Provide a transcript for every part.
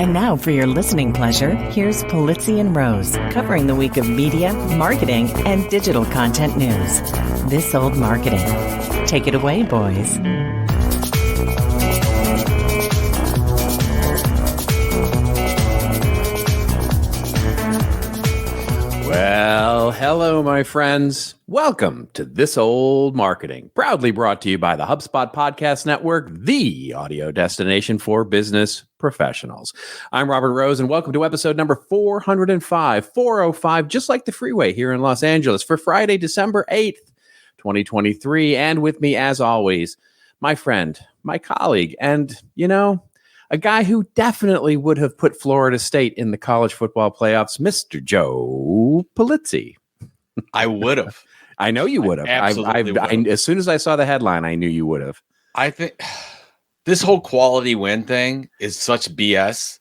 And now for your listening pleasure, here's Polizzi and Rose, covering the week of media, marketing, and digital content news. This Old Marketing. Take it away, boys. Well, hello, my friends. Welcome to This Old Marketing, proudly brought to you by the HubSpot Podcast Network, the audio destination for business professionals. I'm Robert Rose, and welcome to episode number 405, just like the freeway here in Los Angeles, for Friday, December 8th, 2023. And with me, as always, my friend, my colleague, and, a guy who definitely would have put Florida State in the college football playoffs, Mr. Joe Polizzi. I would have. I know you would have. Absolutely. As soon as I saw the headline, I knew you would have. I think this whole quality win thing is such BS.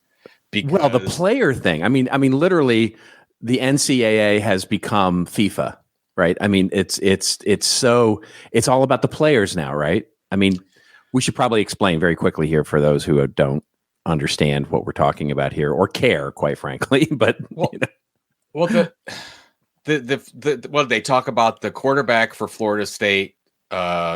Well, the player thing. I mean, literally, the NCAA has become FIFA, right? I mean, it's all about the players now, right? I mean, we should probably explain very quickly here for those who don't understand what we're talking about here or care, quite frankly. But they talk about the quarterback for Florida State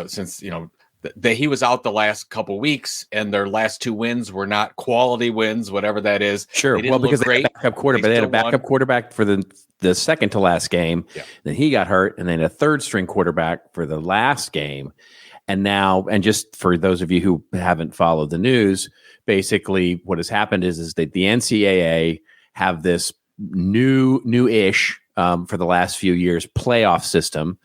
since he was out the last couple weeks and their last two wins were not quality wins, whatever that is. Sure. Well, because they had a backup quarterback. They had a backup quarterback for the second to last game. Yeah. Then he got hurt, and then a third string quarterback for the last game. And now, and just for those of you who haven't followed the news, basically what has happened is that the NCAA have this new-ish for the last few years playoff system,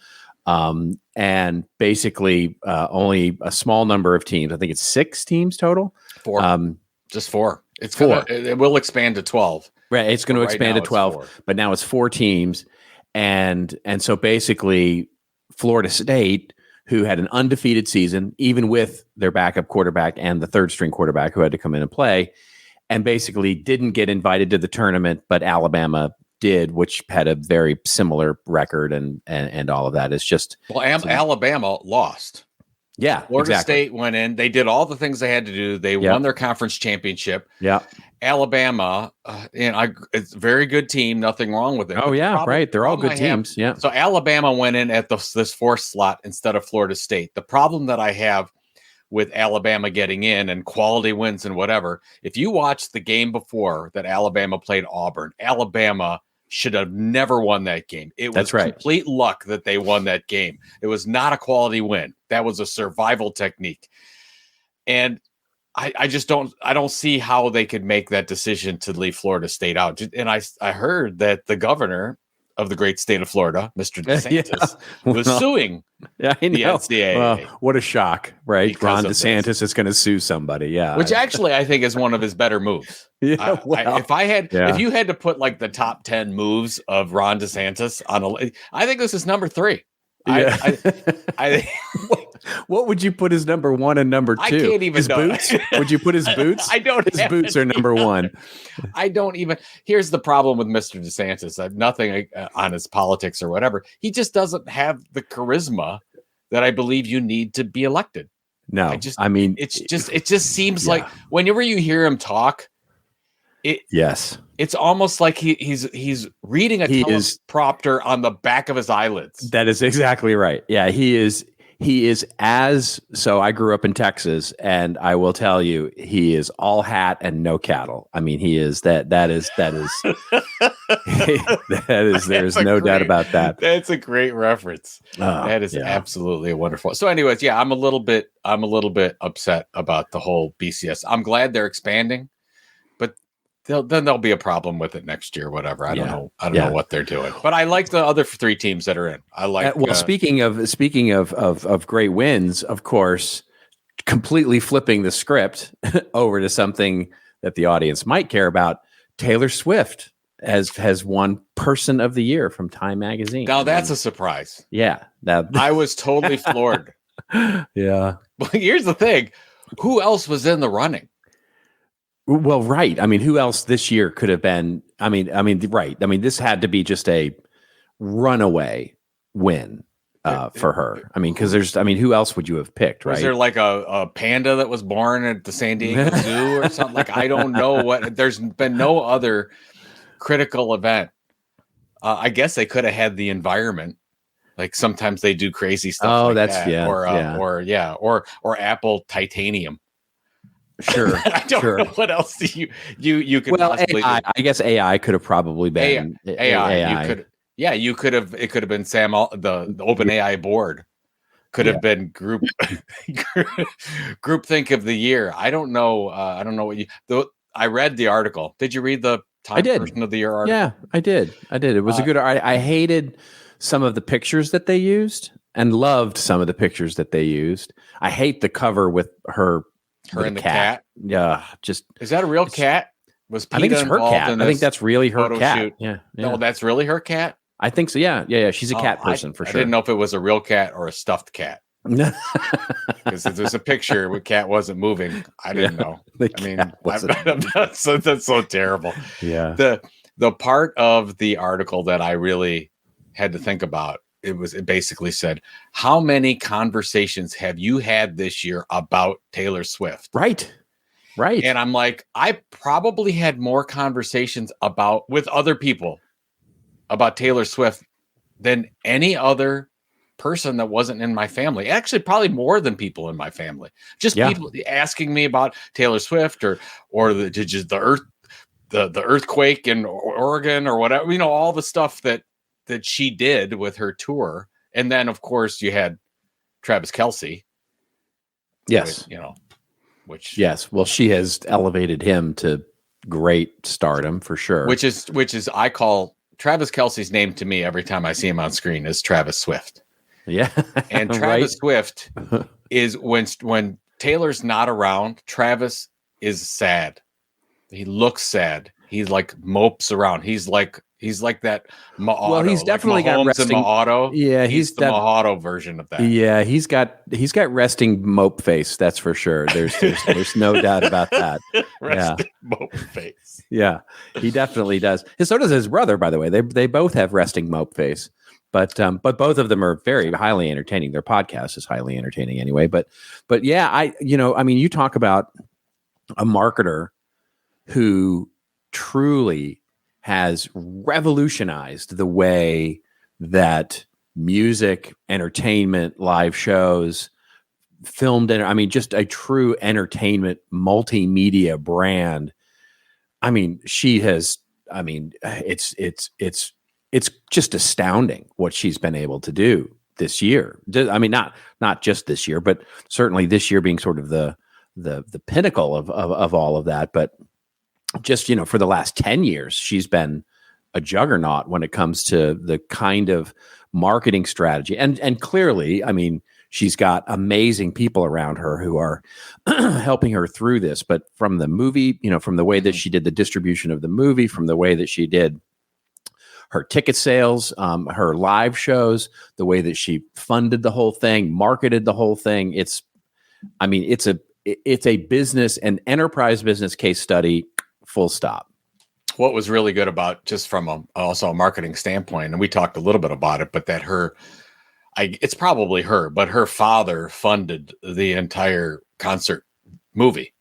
and basically only a small number of teams. I think it's 6 teams total. 4, just 4. It's 4. It will expand to 12. Right, it's going to expand to 12, but now it's 4 teams, and so basically Florida State, who had an undefeated season, even with their backup quarterback and the third string quarterback who had to come in and play, and basically didn't get invited to the tournament, but Alabama did, which had a very similar record and all of that. It's just... Well, Alabama lost. Yeah, Florida exactly. State went in. They did all the things they had to do. They won their conference championship. Yeah. Alabama, it's a very good team. Nothing wrong with it. Oh, yeah, right. They're all good teams. Yeah. So Alabama went in at this 4th slot instead of Florida State. The problem that I have with Alabama getting in and quality wins and whatever, if you watch the game before that Alabama played Auburn, Alabama should have never won that game. It was complete luck that they won that game. It was not a quality win. That was a survival technique. And I just don't see how they could make that decision to leave Florida State out. And I heard that the governor of the great state of Florida, Mr. DeSantis, was suing the NCAA. Well, what a shock, right? Ron DeSantis is going to sue somebody. Yeah. Which actually I think is one of his better moves. Yeah. If you had to put like the top 10 moves of Ron DeSantis I think this is number 3. Yeah. I what would you put as number 1 and number 2? I can't even his know. Boots? Would you put his boots? I don't. His boots are number 1. I don't even. Here's the problem with Mr. DeSantis. I have nothing on his politics or whatever. He just doesn't have the charisma that I believe you need to be elected. No, it just seems like whenever you hear him talk, it's almost like he's reading a teleprompter on the back of his eyelids. That is exactly right. Yeah, he is so I grew up in Texas, and I will tell you, he is all hat and no cattle. I mean, he is that is there's no doubt about that. That's a great reference. That is absolutely wonderful. So anyways, I'm a little bit upset about the whole BCS. I'm glad they're expanding. Then there'll be a problem with it next year, whatever. I don't know. I don't know what they're doing, but I like the other 3 teams that are in. I like. Speaking of great wins, of course, completely flipping the script over to something that the audience might care about. Taylor Swift has won Person of the Year from Time Magazine. Now that's a surprise. Yeah, I was totally floored. Yeah. Well, here's the thing: who else was in the running? Well, right. I mean, who else this year could have been? Right. I mean, this had to be just a runaway win for her. I mean, because who else would you have picked, right? Was there like a panda that was born at the San Diego Zoo or something? Like, I don't know what. There's been no other critical event. I guess they could have had the environment. Like sometimes they do crazy stuff. Oh, like that's that. Or Apple titanium. Sure. I don't know what else you could possibly AI, do. I guess AI could have probably been AI. You could have. It could have been the OpenAI board. Could have been group think of the year. I don't know. I don't know what I read the article. Did you read the Time Person of the Year article? Yeah, I did. It was a good. I hated some of the pictures that they used and loved some of the pictures that they used. I hate the cover with her and the cat. Yeah, is that a real cat? Was PETA I think it's her cat. I think that's really her cat. Shoot? Yeah. No, that's really her cat. I think so. Yeah. She's a cat person for sure. I didn't know if it was a real cat or a stuffed cat. Because if there's a picture where cat wasn't moving, I didn't know. That's so terrible. Yeah. The part of the article that I really had to think about, it basically said, how many conversations have you had this year about Taylor Swift? Right. And I'm like, I probably had more conversations with other people about Taylor Swift than any other person that wasn't in my family. Actually, probably more than people in my family. Just people asking me about Taylor Swift or the earthquake in Oregon or whatever, all the stuff that she did with her tour. And then of course you had Travis Kelce. Yes. Which well, she has elevated him to great stardom for sure. Which is I call Travis Kelce's name to me every time I see him on screen is Travis Swift. Yeah. And Travis Swift is when Taylor's not around, Travis is sad. He looks sad. He like mopes around. He's like that Ma'auto. Well, he's definitely got resting Ma'auto. Yeah, he's the Ma'auto version of that. Yeah, he's got resting mope face. That's for sure. There's no doubt about that. Resting mope face. Yeah, he definitely does. And so does his brother, by the way. They both have resting mope face. But both of them are very highly entertaining. Their podcast is highly entertaining anyway. But yeah, you talk about a marketer who truly has revolutionized the way that music, entertainment, live shows, filmed, just a true entertainment multimedia brand. She has. It's just astounding what she's been able to do this year. Not just this year, but certainly this year being sort of the pinnacle of all of that. But just, for the last 10 years, she's been a juggernaut when it comes to the kind of marketing strategy. And clearly, she's got amazing people around her who are helping her through this. But from the movie, from the way that she did the distribution of the movie, from the way that she did her ticket sales, her live shows, the way that she funded the whole thing, marketed the whole thing. It's a business, an enterprise business case study, full stop. What was really good about, just from also a marketing standpoint, and we talked a little bit about it, but that it's probably her, but her father funded the entire concert movie.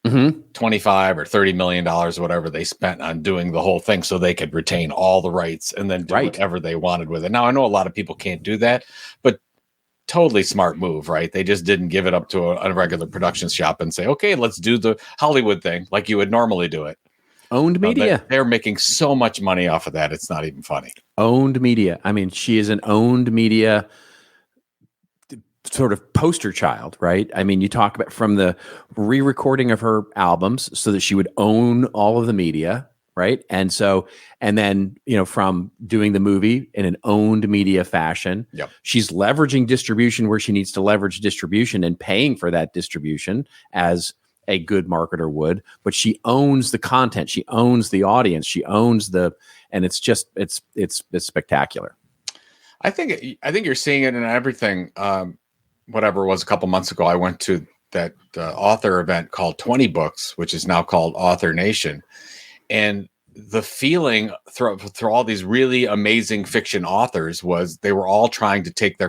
Mm-hmm. $25 or $30 million, whatever they spent on doing the whole thing, so they could retain all the rights and then do whatever they wanted with it. Now, I know a lot of people can't do that, but totally smart move, right? They just didn't give it up to a regular production shop and say, okay, let's do the Hollywood thing like you would normally do it. Owned media. They're making so much money off of that. It's not even funny. Owned media. She is an owned media sort of poster child, right? You talk about from the re-recording of her albums so that she would own all of the media, right? And then, from doing the movie in an owned media fashion, she's leveraging distribution where she needs to leverage distribution and paying for that distribution as a good marketer would, but she owns the content, she owns the audience, she owns and it's spectacular. I think you're seeing it in everything. Whatever it was a couple months ago, I went to that author event called 20 Books, which is now called Author Nation. And the feeling through all these really amazing fiction authors was they were all trying to take the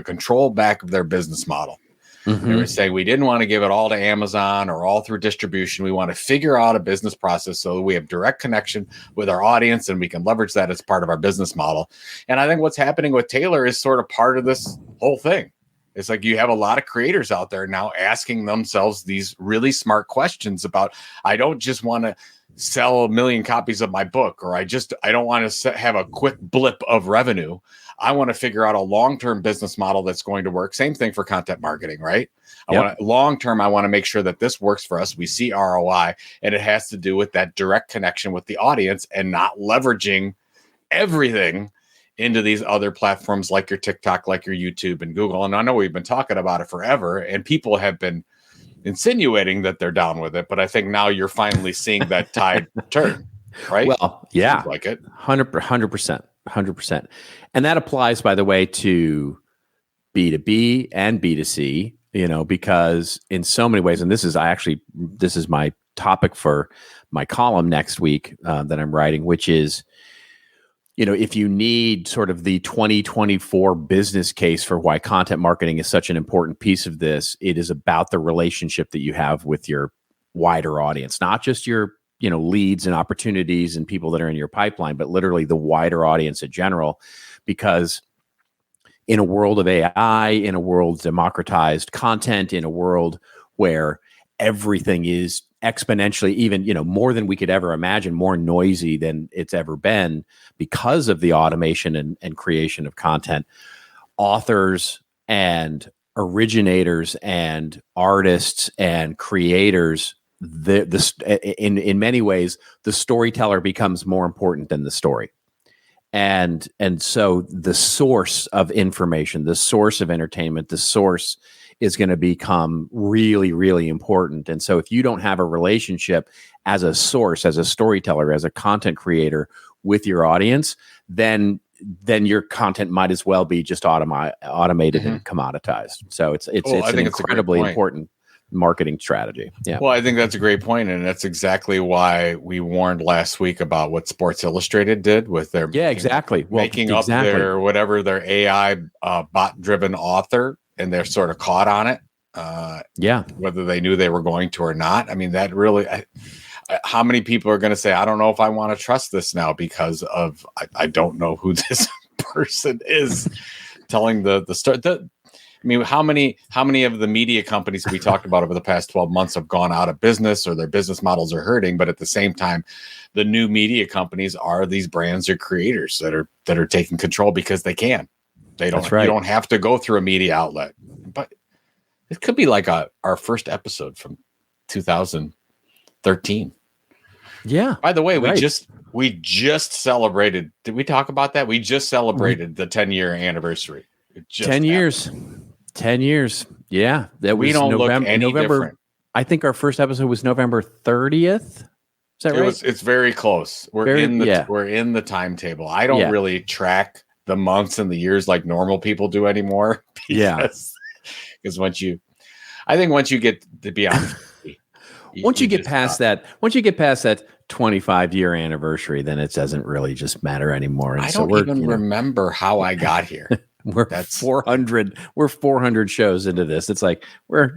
control back of their business model. Mm-hmm. They were saying we didn't want to give it all to Amazon or all through distribution. We want to figure out a business process so that we have direct connection with our audience and we can leverage that as part of our business model. And I think what's happening with Taylor is sort of part of this whole thing. It's like you have a lot of creators out there now asking themselves these really smart questions about, I don't just want to sell 1 million copies of my book, or I don't want to have a quick blip of revenue. I want to figure out a long-term business model that's going to work. Same thing for content marketing, right? Yep. Long-term, I want to make sure that this works for us. We see ROI, and it has to do with that direct connection with the audience and not leveraging everything into these other platforms like your TikTok, like your YouTube and Google. And I know we've been talking about it forever, and people have been insinuating that they're down with it, but I think now you're finally seeing that tide turn, right? Well, yeah, seems like it 100%. And that applies, by the way, to B2B and B2C, because in so many ways, and this is my topic for my column next week that I'm writing, which is, if you need sort of the 2024 business case for why content marketing is such an important piece of this, it is about the relationship that you have with your wider audience, not just your, leads and opportunities and people that are in your pipeline, but literally the wider audience in general, because in a world of AI, in a world of democratized content, in a world where everything is exponentially, even, more than we could ever imagine, more noisy than it's ever been because of the automation and creation of content, authors and originators and artists and creators, in many ways, the storyteller becomes more important than the story. And so the source of information, the source of entertainment, the source is going to become really, really important. And so if you don't have a relationship as a source, as a storyteller, as a content creator with your audience, then your content might as well be just automated and commoditized. So it's an incredibly important marketing strategy. Yeah. Well, I think that's a great point, and that's exactly why we warned last week about what Sports Illustrated did with their making up their whatever their AI bot-driven author, and they're sort of caught on it. Whether they knew they were going to or not. I mean, that really. How many people are going to say, I don't know if I want to trust this now because of I don't know who this person is telling the story. I mean, how many of the media companies we talked about over the past 12 months have gone out of business or their business models are hurting? But at the same time, the new media companies are these brands or creators that are taking control because they can. They don't. That's right. You don't have to go through a media outlet. But it could be like our first episode from 2013. Yeah. By the way, we just celebrated. Did we talk about that? We just celebrated the 10-year anniversary. 10 years. 10 years. Yeah. That was November. Different. I think our first episode was November 30th. Is that right? It's very close. We're in the timetable. I don't really track the months and the years like normal people do anymore. Because once you get to be honest, once you get past that 25-year anniversary, then it doesn't really just matter anymore. And I don't even remember how I got here. We're 400 shows into this. It's like we're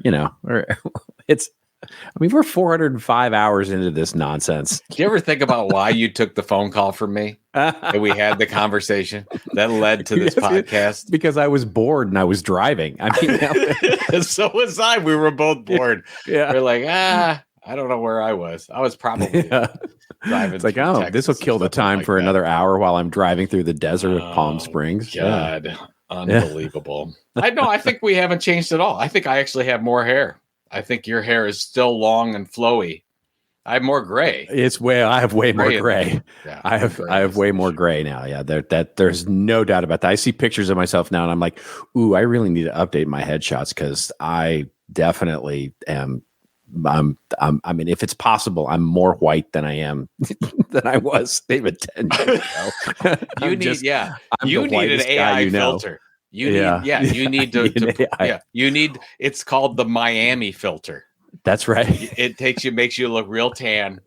405 hours into this nonsense. Do you ever think about why you took the phone call from me and we had the conversation that led to this podcast? Because I was bored and I was driving. I mean, so was I. We were both bored. Yeah. We're like, I don't know where I was. I was probably driving. It's like, this will kill the time for another hour while I'm driving through the desert of Palm Springs. God. Yeah. Unbelievable. I think we haven't changed at all. I think I actually have more hair. I think your hair is still long and flowy. I have more gray. I have way more gray. Yeah, I have way more gray now. Yeah, there's no doubt about that. I see pictures of myself now and I'm like, ooh, I really need to update my headshots because I definitely am. I mean, if it's possible, I'm more white than I am than I was even 10 years ago. You need an AI filter. You need it's called the Miami filter. That's right. It makes you look real tan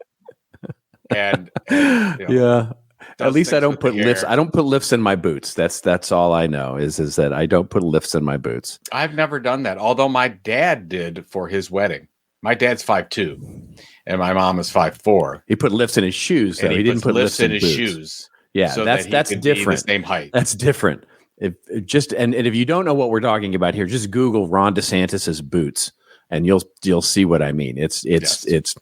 And yeah. At least I don't put lifts. I don't put lifts in my boots. That's all I know is that I don't put lifts in my boots. I've never done that. Although my dad did for his wedding. My dad's 5'2", and my mom is 5'4". He put lifts in his shoes, though. He didn't put lifts in his boots. Shoes. Yeah, so that's different. Be the same height. That's different. If you don't know what we're talking about here, just Google Ron DeSantis's boots, and you'll see what I mean. It's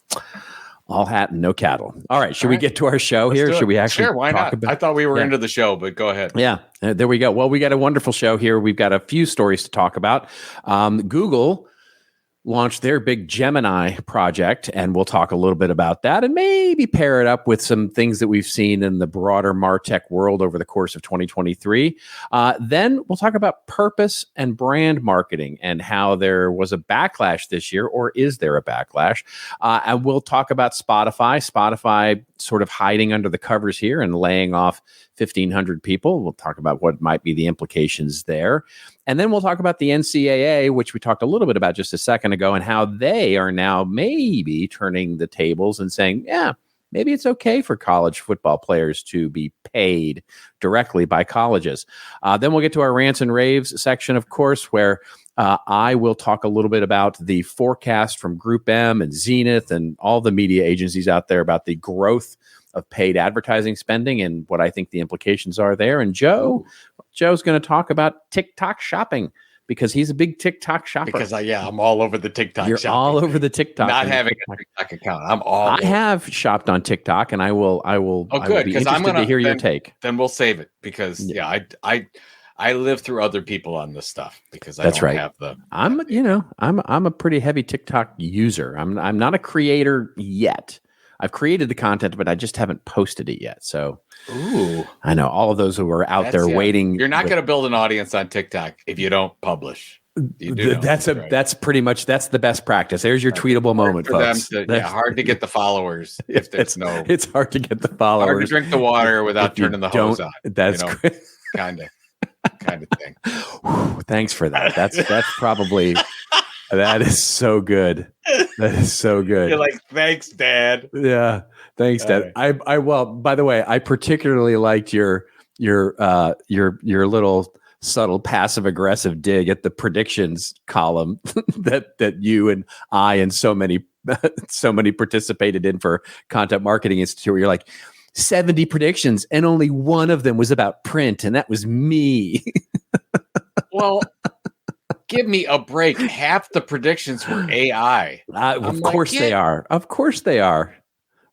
all hat and no cattle. All right, should we get to our show here? Should we actually? Sure, why not? I thought we were into the show, but go ahead. Yeah, there we go. Well, we got a wonderful show here. We've got a few stories to talk about. Google launched their big Gemini project, and we'll talk a little bit about that and maybe pair it up with some things that we've seen in the broader MarTech world over the course of 2023. Then we'll talk about purpose and brand marketing and how there was a backlash this year, or is there a backlash? And we'll talk about Spotify sort of hiding under the covers here and laying off 1,500 people. We'll talk about what might be the implications there. And then we'll talk about the NCAA, which we talked a little bit about just a second ago, and how they are now maybe turning the tables and saying, yeah, maybe it's okay for college football players to be paid directly by colleges. Then we'll get to our rants and raves section, of course, where I will talk a little bit about the forecast from Group M and Zenith and all the media agencies out there about the growth of paid advertising spending and what I think the implications are there. And Joe's going to talk about TikTok shopping because he's a big TikTok shopper. Because I'm all over the TikTok. You're shopping. all over the TikTok. Not having a TikTok account. I have shopped on TikTok, and I will. Oh, good. Because I'm going to hear your take. Then we'll save it because I live through other people on this stuff because I That's don't right. have the. I'm a pretty heavy TikTok user. I'm not a creator yet. I've created the content, but I just haven't posted it yet. So, I know all of those who are out there waiting. You're not going to build an audience on TikTok if you don't publish. That's pretty much the best practice. There's your tweetable moment, folks. Hard to get if there's it's hard to get the followers. Hard to drink the water without turning the hose on. That's great. kind of thing. Thanks for that. That's probably. That is so good. That is so good. You're like, thanks, Dad. Yeah, thanks, Dad. Right. I well, by the way, I particularly liked your little subtle passive aggressive dig at the predictions column that you and I and so many participated in for Content Marketing Institute. Where you're like 70 predictions, and only one of them was about print, and that was me. Well. Give me a break. Half the predictions were AI. Of course they are. Of course they are.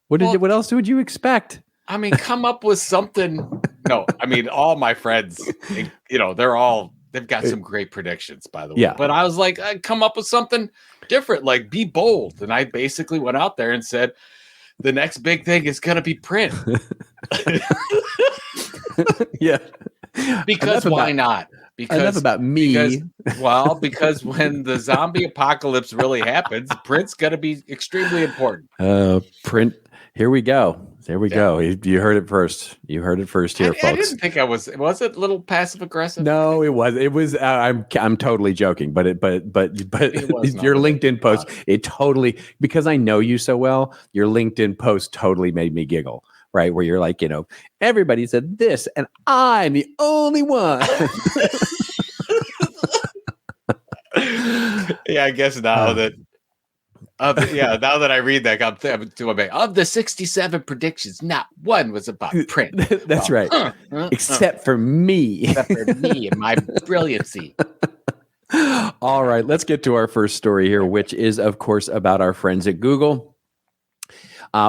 What else would you expect? I mean, come up with something. No, I mean, all my friends, they've got some great predictions, by the way. Yeah. But I was like, I'd come up with something different, like be bold. And I basically went out there and said, the next big thing is going to be print. Yeah. Because why not? Because enough about me. Because when the zombie apocalypse really happens, print's going to be extremely important. Print. Here we go. There we go. You heard it first. You heard it first here, folks. I didn't think I was. Was it a little passive aggressive? No, it was. It was. I'm totally joking. But your LinkedIn post, it totally, because I know you so well. Your LinkedIn post totally made me giggle. Right, where you're like, everybody said this, and I'm the only one. Yeah, I guess now that I read that, I'm to my of the 67 predictions, not one was about print. That's right, except for me. Except for me and my brilliancy. All right, let's get to our first story here, which is, of course, about our friends at Google.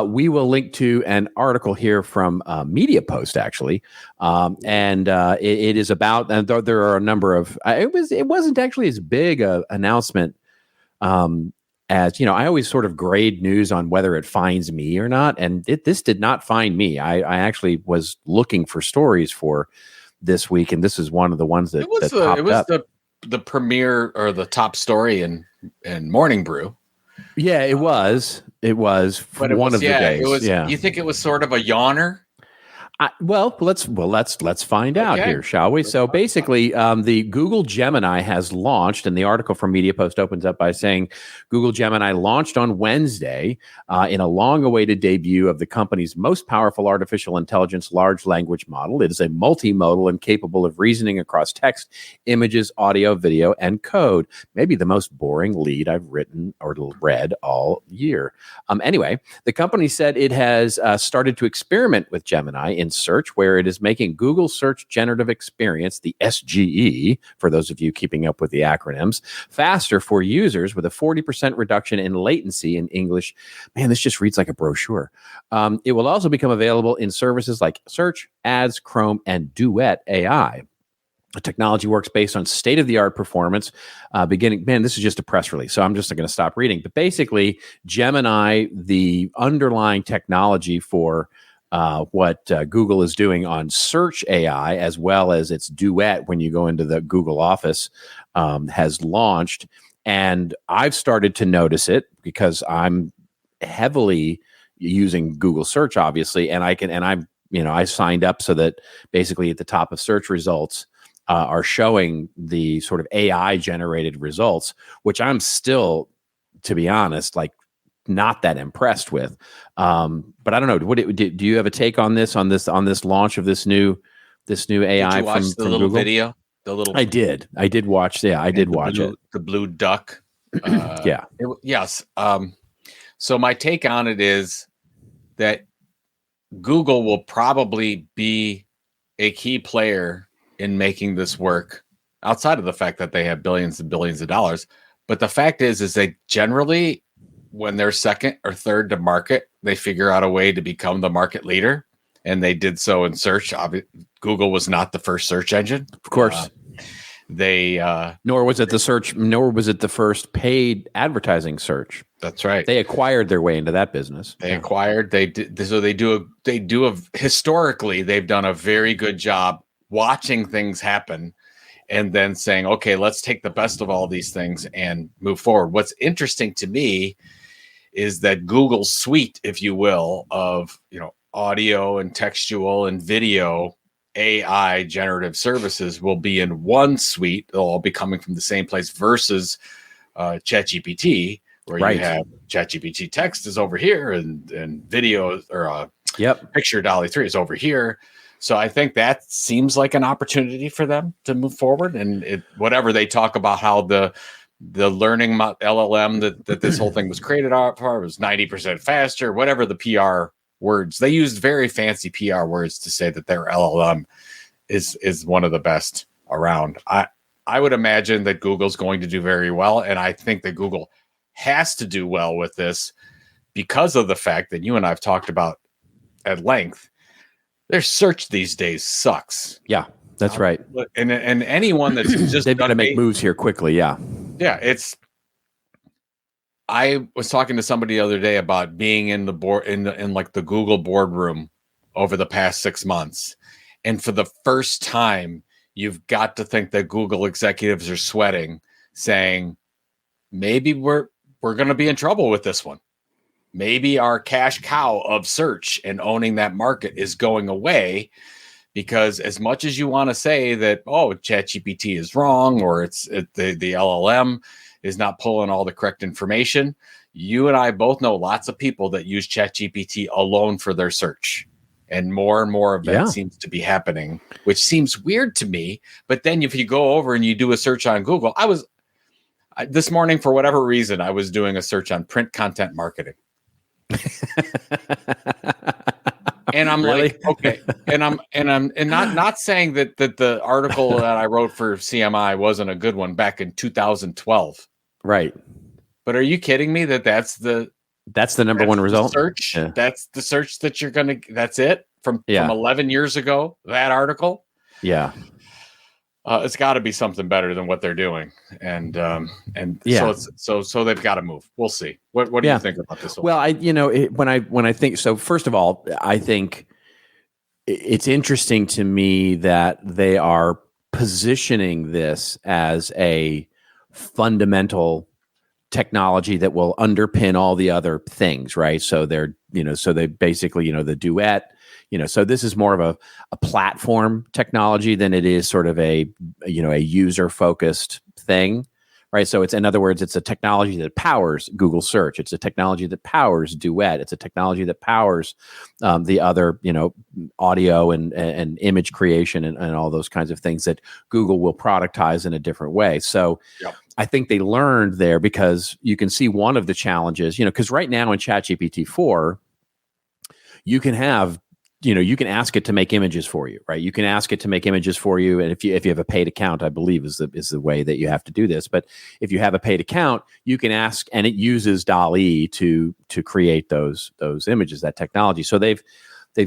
We will link to an article here from Media Post, actually, and it is about. And there are a number of. It wasn't actually as big a announcement as I always sort of grade news on whether it finds me or not, and this did not find me. I actually was looking for stories for this week, and this is one of the ones that popped up. The premiere or the top story in Morning Brew. Yeah, it was. It was one of the days. You think it was sort of a yawner? Let's find out here, shall we? So basically, the Google Gemini has launched, and the article from Media Post opens up by saying Google Gemini launched on Wednesday in a long-awaited debut of the company's most powerful artificial intelligence large language model. It is a multimodal and capable of reasoning across text, images, audio, video, and code. Maybe the most boring lead I've written or read all year. Anyway, the company said it has started to experiment with Gemini in search, where it is making Google Search Generative Experience, the SGE, for those of you keeping up with the acronyms, faster for users with a 40% reduction in latency in English. Man, this just reads like a brochure. It will also become available in services like Search, Ads, Chrome, and Duet AI. The technology works based on state-of-the-art performance. This is just a press release, so I'm just going to stop reading. But basically, Gemini, the underlying technology for what Google is doing on Search AI, as well as its Duet when you go into the Google Office, has launched. And I've started to notice it because I'm heavily using Google Search, obviously, and I signed up so that basically at the top of search results are showing the sort of AI generated results, which I'm still, to be honest, like not that impressed with. But I don't know. Do you have a take on this launch of this new AI? Did you watch the little Google? video? I did watch. Yeah, I did watch it. The blue duck. Yeah. Yes. So my take on it is that Google will probably be a key player in making this work, outside of the fact that they have billions and billions of dollars. But the fact is they generally, when they're second or third to market, they figure out a way to become the market leader. And they did so in search. Google was not the first search engine. Of course. Nor was it the first paid advertising search. That's right. They acquired their way into that business. Historically, they've done a very good job watching things happen and then saying, okay, let's take the best of all these things and move forward. What's interesting to me is that Google's suite, if you will, of, audio and textual and video AI generative services will be in one suite. They'll all be coming from the same place versus ChatGPT, where you have ChatGPT text is over here and video or picture DALL-E 3 is over here. So I think that seems like an opportunity for them to move forward. And whatever they talk about, how the learning LLM that this whole thing was created for was 90% faster, whatever the PR words. They used very fancy PR words to say that their LLM is one of the best around. I would imagine that Google's going to do very well. And I think that Google has to do well with this because of the fact that you and I have talked about at length. Their search these days sucks. Yeah, that's right. And anyone that's just they've got to make moves here quickly. Yeah. Yeah. I was talking to somebody the other day about being in the board in like the Google boardroom over the past 6 months. And for the first time, you've got to think that Google executives are sweating, saying, maybe we're going to be in trouble with this one. Maybe our cash cow of search and owning that market is going away, because as much as you want to say that, ChatGPT is wrong, or the LLM is not pulling all the correct information, you and I both know lots of people that use ChatGPT alone for their search. And more of that seems to be happening, which seems weird to me. But then if you go over and you do a search on Google, this morning, for whatever reason, I was doing a search on print content marketing. And I'm like, okay, and I'm not saying that the article that I wrote for CMI wasn't a good one back in 2012, right? But are you kidding me? That's the number one result search. Yeah. That's the search that you're gonna. That's it from 11 years ago. That article. Yeah. It's got to be something better than what they're doing, and so they've got to move. We'll see. What do you think about this? Well, when I think so, first of all, I think it's interesting to me that they are positioning this as a fundamental technology that will underpin all the other things, right? So so they basically, the duet, so this is more of a platform technology than it is sort of a user focused thing, right? So in other words, it's a technology that powers Google search. It's a technology that powers Duet. It's a technology that powers the other, audio and image creation and all those kinds of things that Google will productize in a different way. So I think they learned there, because you can see one of the challenges, because right now in ChatGPT 4, you can have, you can ask it to make images for you, right? You can ask it to make images for you. And if you have a paid account, I believe is the way that you have to do this. But if you have a paid account, you can ask, and it uses DALL-E to create those images, that technology. So they've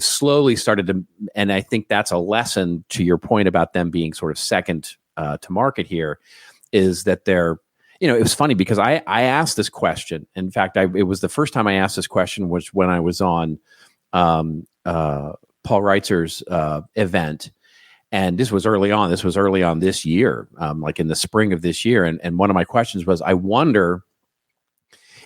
slowly started to, and I think that's a lesson to your point about them being sort of second to market here, is that they're, it was funny because I asked this question. In fact, it was the first time I asked this question was when I was on Paul Reitzer's event. And this was early on. This was early on this year, like in the spring of this year. And one of my questions was, I wonder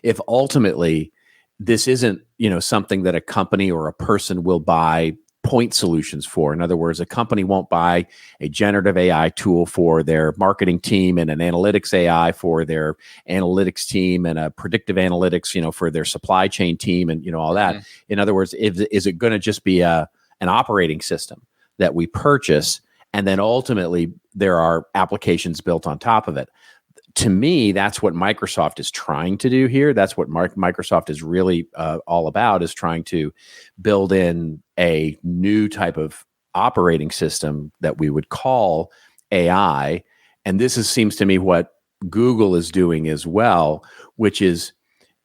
if ultimately this isn't, something that a company or a person will buy point solutions for. In other words, a company won't buy a generative AI tool for their marketing team and an analytics AI for their analytics team and a predictive analytics, for their supply chain team and, all that. Mm-hmm. In other words, is it going to just be an operating system that we purchase, and then ultimately there are applications built on top of it? To me, that's what Microsoft is trying to do here. That's what Microsoft is really all about, is trying to build in a new type of operating system that we would call AI. And this seems to me what Google is doing as well, which is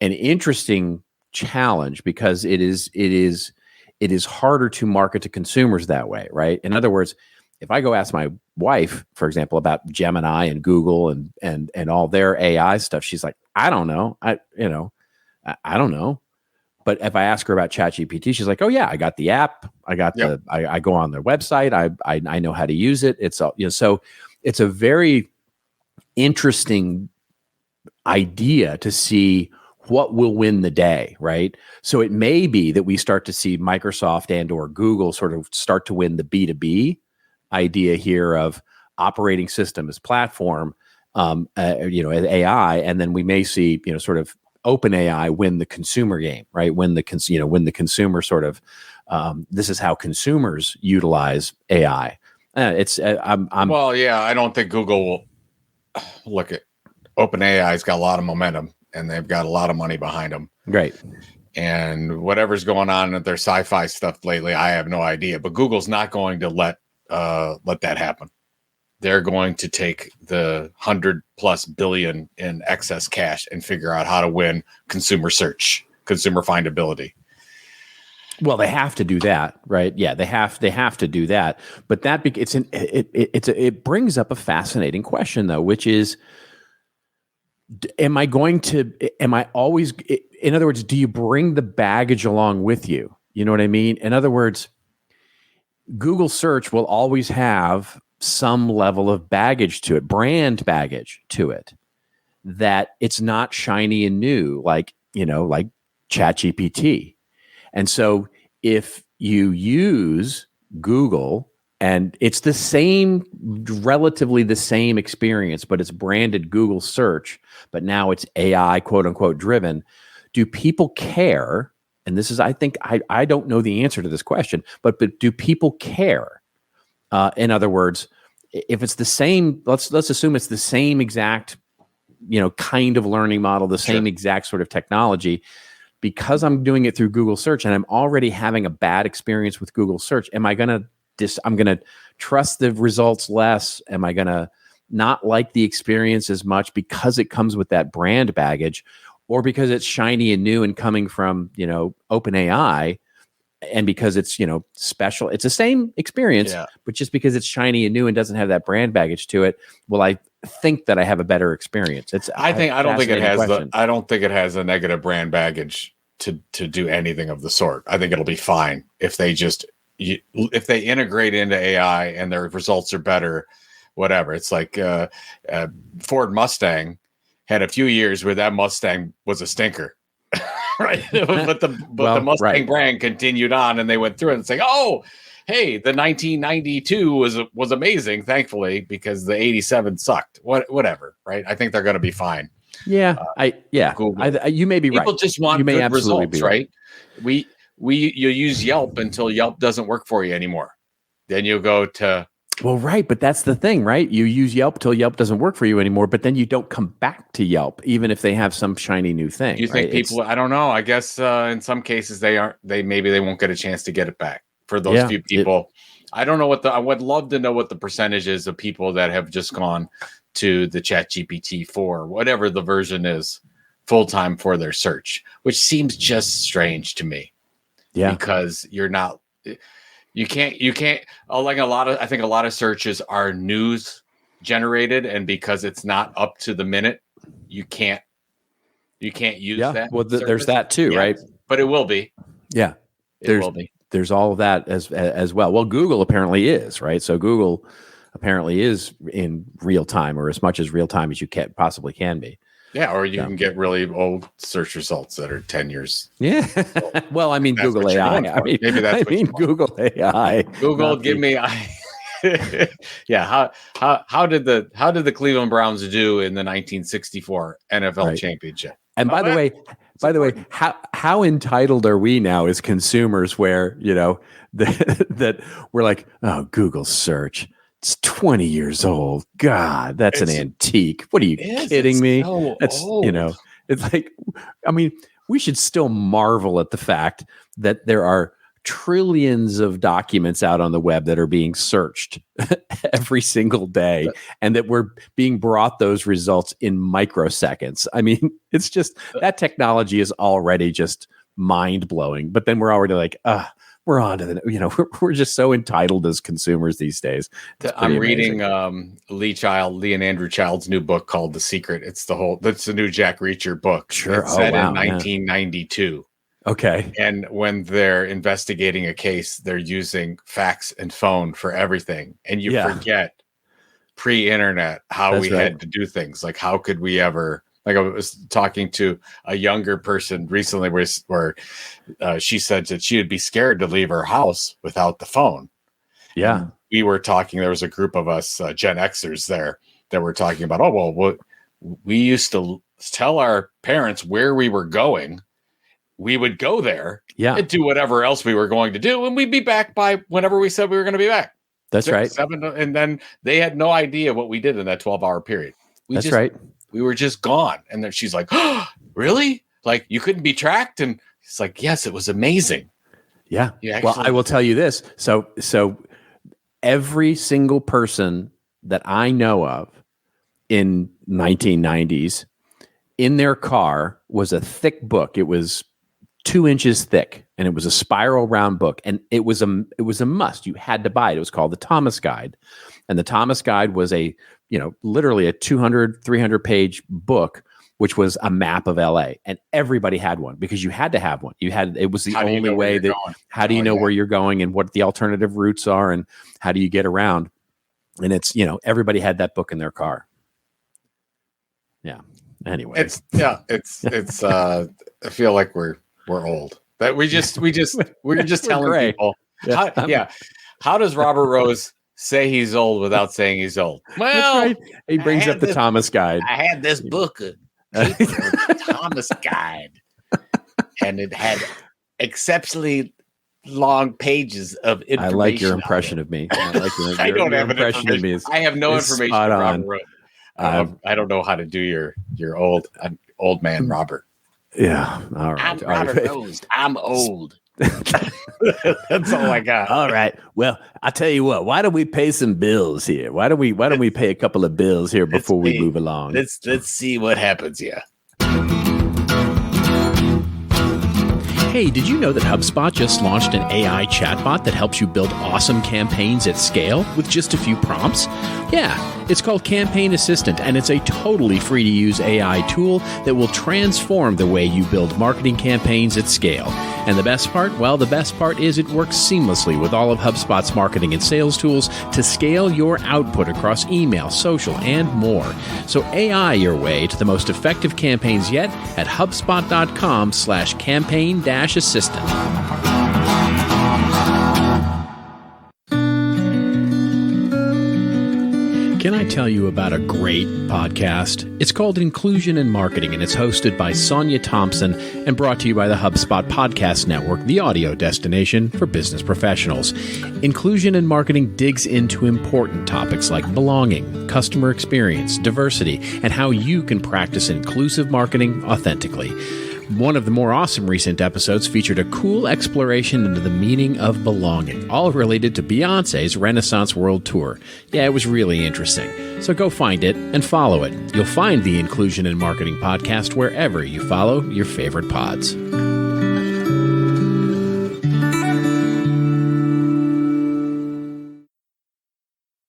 an interesting challenge, because it is harder to market to consumers that way, right? In other words, if I go ask my wife, for example, about Gemini and Google and all their AI stuff, she's like, I don't know. I don't know. But if I ask her about ChatGPT, she's like, oh yeah, I got the app. I got I go on their website. I know how to use it. It's all, so it's a very interesting idea to see what will win the day, right? So it may be that we start to see Microsoft and or Google sort of start to win the B2B idea here of operating system as platform, as AI, and then we may see, sort of OpenAI win the consumer game, right? When the consumer sort of, this is how consumers utilize AI. I don't think Google will look at OpenAI's got a lot of momentum and they've got a lot of money behind them. Great. And whatever's going on with their sci-fi stuff lately, I have no idea. But Google's not going to let that happen. They're going to take the $100+ billion in excess cash and figure out how to win consumer search, consumer findability. Well, they have to do that, right? Yeah, they have to do that. But it brings up a fascinating question, though, which is, am I always, in other words, do you bring the baggage along with you? You know what I mean? In other words, Google search will always have some level of baggage to it, brand baggage to it, that it's not shiny and new, like ChatGPT. And so if you use Google and it's relatively the same experience, but it's branded Google search, but now it's AI, quote unquote, driven, do people care? And this is, I think, I don't know the answer to this question, but do people care? In other words, if it's the same, let's assume it's the same exact, kind of learning model, the same exact sort of technology, because I'm doing it through Google search and I'm already having a bad experience with Google search. I'm going to trust the results less? Am I going to not like the experience as much because it comes with that brand baggage? Or because it's shiny and new and coming from, OpenAI, and because it's, special, it's the same experience, but just because it's shiny and new and doesn't have that brand baggage to it, will I think that I have a better experience? I don't think it has a negative brand baggage to do anything of the sort. I think it'll be fine if they if they integrate into AI and their results are better, whatever. It's like Ford Mustang had a few years where that Mustang was a stinker. Right. But the Mustang brand continued on, and they went through it and saying, oh, hey, the 1992 was amazing, thankfully, because the 87 sucked. Whatever, right? I think they're going to be fine. Yeah, you may be right. People just want good results, right? You use Yelp until Yelp doesn't work for you anymore. Then you go to but that's the thing, right? You use Yelp till Yelp doesn't work for you anymore, but then you don't come back to Yelp, even if they have some shiny new thing. You think people? I don't know. I guess in some cases maybe they won't get a chance to get it back. For those few people, I don't know I would love to know what the percentage is of people that have just gone to the ChatGPT 4, whatever the version is, full time for their search, which seems just strange to me. Yeah, because you can't like I think a lot of searches are news generated, and because it's not up to the minute, you can't use that. Well, there's that too, right? But it will be. Yeah, it will be. There's all of that as well. Well, Google apparently is, right? So Google apparently is in real time, or as much as real time as you possibly can be. Yeah, or you can get really old search results that are 10 years. Yeah. Well, I mean, Google AI. Google AI. Google, give me. Yeah. How did the Cleveland Browns do in the 1964 NFL championship? And by the way, how entitled are we now as consumers, where that we're like, oh, Google search, it's 20 years old. God, that's an antique. What are you kidding me? So that's old. It's like, I mean, we should still marvel at the fact that there are trillions of documents out on the web that are being searched every single day, and that we're being brought those results in microseconds. I mean, it's just that technology is already just mind blowing, but then we're already like, we're on to the, we're just so entitled as consumers these days. I'm reading Lee and Andrew Child's new book called The Secret. That's the new Jack Reacher book. Sure. It's set in 1992. Okay. And when they're investigating a case, they're using fax and phone for everything. And you forget pre-internet how we had to do things. Like, how could we ever, like, I was talking to a younger person recently where she said that she would be scared to leave her house without the phone. Yeah. And we were talking, there was a group of us Gen Xers there that were talking about, we used to tell our parents where we were going. We would go there and do whatever else we were going to do, and we'd be back by whenever we said we were going to be back. That's 6, right. 7, and then they had no idea what we did in that 12-hour period. That's right. We were just gone. And then she's like, oh, really? Like, you couldn't be tracked? And it's like, yes, it was amazing. Yeah. Well, I will tell you this. So every single person that I know of in 1990s in their car was a thick book. It was 2 inches thick, and it was a spiral round book, and it was a must. You had to buy it. It was called the Thomas Guide, and the Thomas Guide was literally a 200, 300 page book, which was a map of LA, and everybody had one because you had to have one. It was the only way that, how do you know where you're going and what the alternative routes are, and how do you get around? And it's, everybody had that book in their car. Yeah. Anyway, it's I feel like we're old. That we're just telling people. How does Robert Rose say he's old without saying he's old? Well, right. He brings up the Thomas Guide. I had this book, the Thomas Guide, and it had exceptionally long pages of information. I like your impression of me. I don't have an impression of me. I have no information. Robert Rose. I don't know how to do your old man Robert. Yeah. All right. I'm Robert Rose. I'm old. That's all I got. All right. Well, I'll tell you what. Why don't we pay some bills here? Why don't we pay a couple of bills here before we move along? Let's see what happens. Yeah. Hey, did you know that HubSpot just launched an AI chatbot that helps you build awesome campaigns at scale with just a few prompts? Yeah, it's called Campaign Assistant, and it's a totally free-to-use AI tool that will transform the way you build marketing campaigns at scale. And the best part? Well, the best part is it works seamlessly with all of HubSpot's marketing and sales tools to scale your output across email, social, and more. So AI your way to the most effective campaigns yet at HubSpot.com/campaign-assistant. Can I tell you about a great podcast? It's called Inclusion in Marketing, and it's hosted by Sonia Thompson and brought to you by the HubSpot Podcast Network, the audio destination for business professionals. Inclusion in Marketing digs into important topics like belonging, customer experience, diversity, and how you can practice inclusive marketing authentically. One of the more awesome recent episodes featured a cool exploration into the meaning of belonging, all related to Beyoncé's Renaissance World Tour. Yeah, it was really interesting. So go find it and follow it. You'll find the Inclusion in Marketing podcast wherever you follow your favorite pods.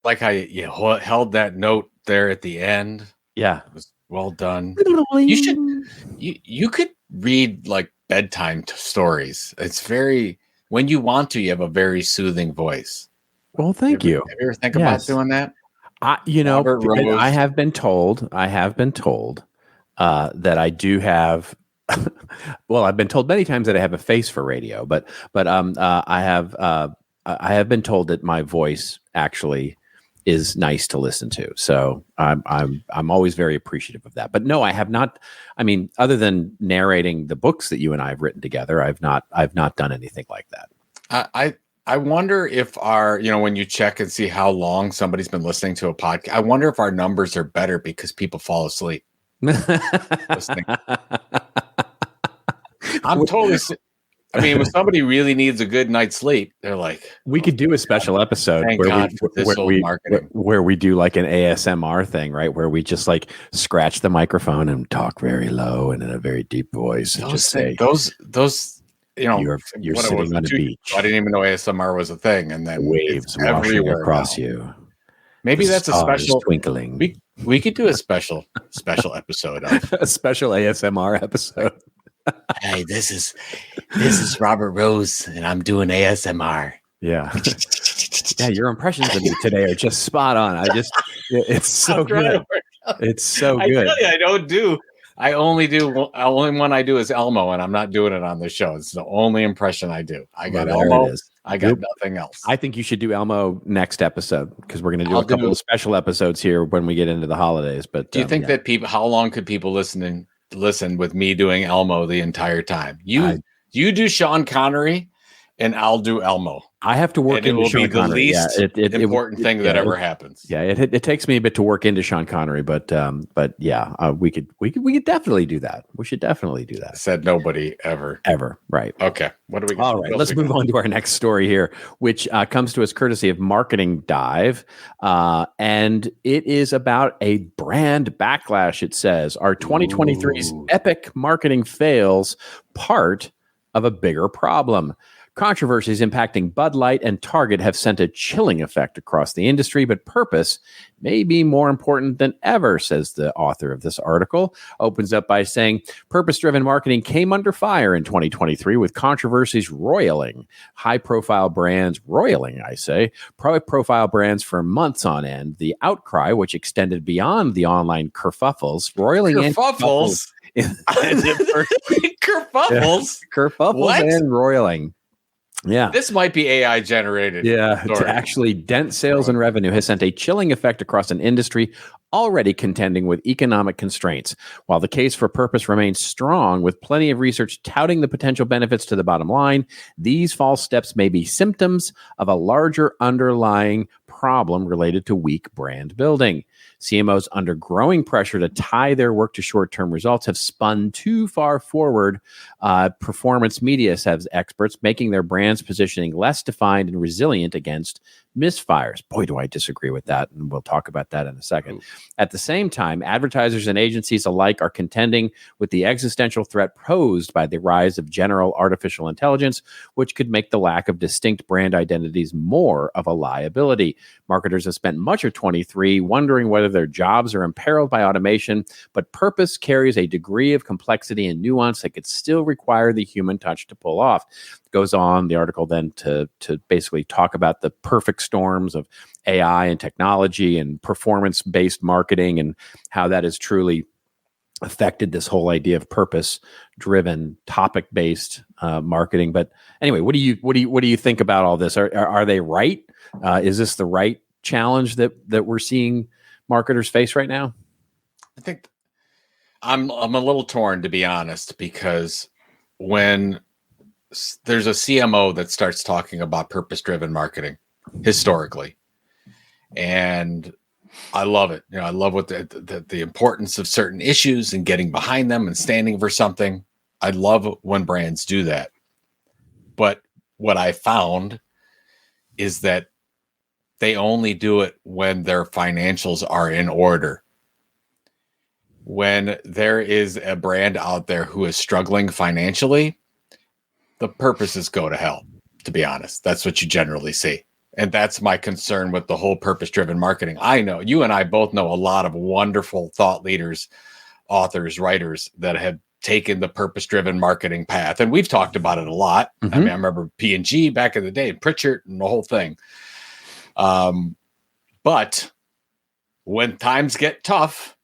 Like how you held that note there at the end. Yeah, it was well done. You could read like bedtime stories. It's when you want to, you have a very soothing voice. Well, thank you. Have you ever think about doing that? I have been told that I do have. Well, I've been told many times that I have a face for radio, but I have been told that my voice actually is nice to listen to. So I'm always very appreciative of that. But no, I have not. I mean, other than narrating the books that you and I have written together, I've not done anything like that. I wonder if when you check and see how long somebody's been listening to a podcast, I wonder if our numbers are better because people fall asleep listening. I'm totally. I mean, when somebody really needs a good night's sleep, they're like, we could do a special episode where we do like an ASMR thing, right? Where we just like scratch the microphone and talk very low and in a very deep voice and just say those, you're sitting on a beach. I didn't even know ASMR was a thing. And then waves washing across you. Maybe that's a special twinkling. We could do a special episode of a special ASMR episode. Hey, this is Robert Rose, and I'm doing ASMR. Yeah, yeah. Your impressions of me today are just spot on. It's so good. It's so good. I tell you, only one I do is Elmo, and I'm not doing it on the show. It's the only impression I do. I got Elmo. I got nothing else. I think you should do Elmo next episode because we're going to do a couple of special episods here when we get into the holidays. But do you think that how long could people listen with me doing Elmo the entire time? You do Sean Connery and I'll do Elmo. I have to work into Sean Connery. It will be the least important thing that ever happens. Yeah, it takes me a bit to work into Sean Connery, but yeah, we could definitely do that. We should definitely do that. Said nobody ever. Right. Okay. What do we got? All right, let's move on to our next story here, which comes to us courtesy of Marketing Dive, and it is about a brand backlash. It says, "Are 2023's epic marketing fails part of a bigger problem?" Controversies impacting Bud Light and Target have sent a chilling effect across the industry, but purpose may be more important than ever, says the author of this article. Opens up by saying, purpose-driven marketing came under fire in 2023 with controversies roiling high-profile brands, high-profile brands for months on end. The outcry, which extended beyond the online kerfuffles, kerfuffles and roiling. Yeah. This might be AI generated. Yeah. To actually dent sales and revenue has sent a chilling effect across an industry already contending with economic constraints. While the case for purpose remains strong, with plenty of research touting the potential benefits to the bottom line, these false steps may be symptoms of a larger underlying problem related to weak brand building. CMOs under growing pressure to tie their work to short-term results have spun too far forward. Performance media, says experts, making their brand's positioning less defined and resilient against misfires. Boy, do I disagree with that. And we'll talk about that in a second. At the same time, advertisers and agencies alike are contending with the existential threat posed by the rise of general artificial intelligence, which could make the lack of distinct brand identities more of a liability. Marketers have spent much of 23 wondering whether their jobs are imperiled by automation, but purpose carries a degree of complexity and nuance that could still require the human touch to pull off. Goes on the article then to basically talk about the perfect storms of AI and technology and performance-based marketing and how that has truly affected this whole idea of purpose-driven, topic-based marketing. But anyway, what do you think about all this? Are they right? Is this the right challenge that we're seeing marketers face right now? I think I'm a little torn, to be honest, because when there's a CMO that starts talking about purpose-driven marketing historically, and I love it. I love what the importance of certain issues and getting behind them and standing for something. I love when brands do that. But what I found is that they only do it when their financials are in order. When there is a brand out there who is struggling financially, the purposes go to hell, to be honest. That's what you generally see. And that's my concern with the whole purpose-driven marketing. I know you and I both know a lot of wonderful thought leaders, authors, writers that have taken the purpose-driven marketing path. And we've talked about it a lot. Mm-hmm. I mean, I remember P&G back in the day, Pritchard and the whole thing. But when times get tough,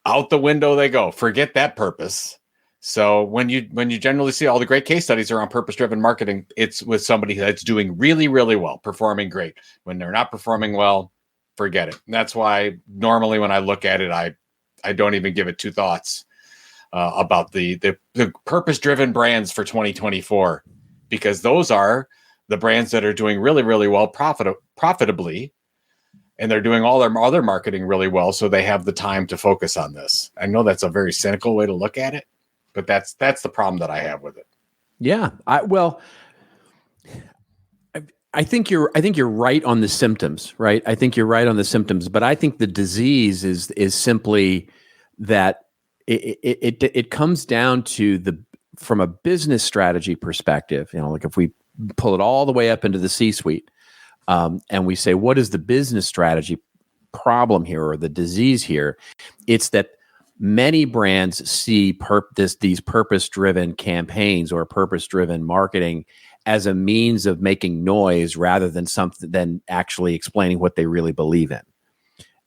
out the window they go. Forget that purpose. So when you generally see all the great case studies around purpose-driven marketing, it's with somebody that's doing really, really well, performing great. When they're not performing well, forget it. And that's why normally when I look at it, I don't even give it two thoughts about the purpose-driven brands for 2024, because those are the brands that are doing really, really well profitably, and they're doing all their other marketing really well, so they have the time to focus on this. I know that's a very cynical way to look at it, but that's the problem that I have with it. Yeah, I think you're right on the symptoms, right? I think you're right on the symptoms, but I think the disease is simply that it comes down to from a business strategy perspective. Like if we pull it all the way up into the C-suite, and we say, what is the business strategy problem here or the disease here? It's that many brands see these purpose-driven campaigns or purpose-driven marketing as a means of making noise rather than actually explaining what they really believe in.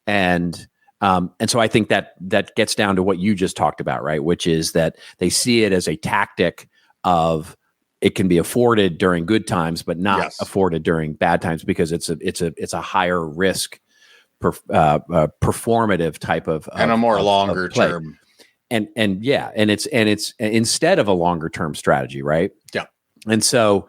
And so I think that gets down to what you just talked about, right? Which is that they see it as a tactic of it can be afforded during good times, but not afforded during bad times because it's a higher risk, performative type of and a more longer term, and it's instead of a longer term strategy, right? Yeah. And so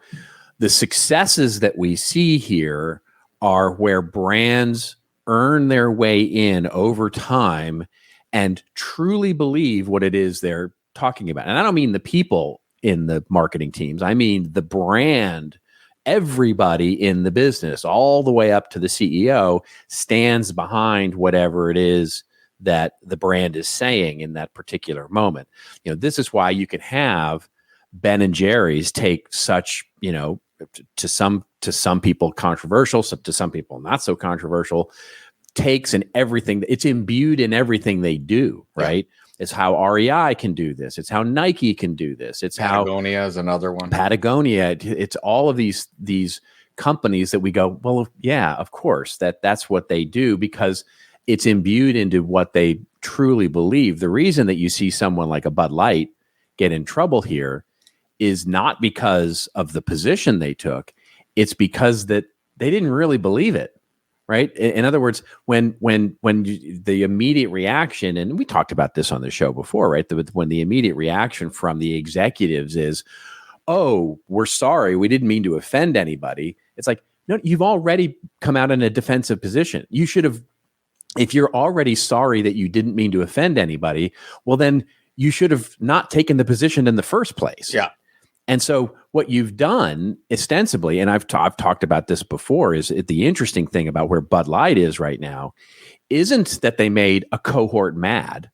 the successes that we see here are where brands earn their way in over time and truly believe what it is they're talking about. And I don't mean the people in the marketing teams. I mean the brand. Everybody in the business, all the way up to the CEO, stands behind whatever it is that the brand is saying in that particular moment. This is why you can have Ben and Jerry's take such, to some people controversial, to some people not so controversial takes and everything. It's imbued in everything they do, right? Yeah. It's how REI can do this. It's how Nike can do this. It's Patagonia is another one. Patagonia. It's all of these companies that we go, well, yeah, of course, that's what they do because it's imbued into what they truly believe. The reason that you see someone like a Bud Light get in trouble here is not because of the position they took. It's because that they didn't really believe it. Right. In other words, when the immediate reaction, and we talked about this on the show before, right? When the immediate reaction from the executives is, "Oh, we're sorry, we didn't mean to offend anybody." It's like, no, you've already come out in a defensive position. You should have, if you're already sorry that you didn't mean to offend anybody, well, then you should have not taken the position in the first place. Yeah. And so what you've done ostensibly, and I've talked about this before, is the interesting thing about where Bud Light is right now isn't that they made a cohort mad,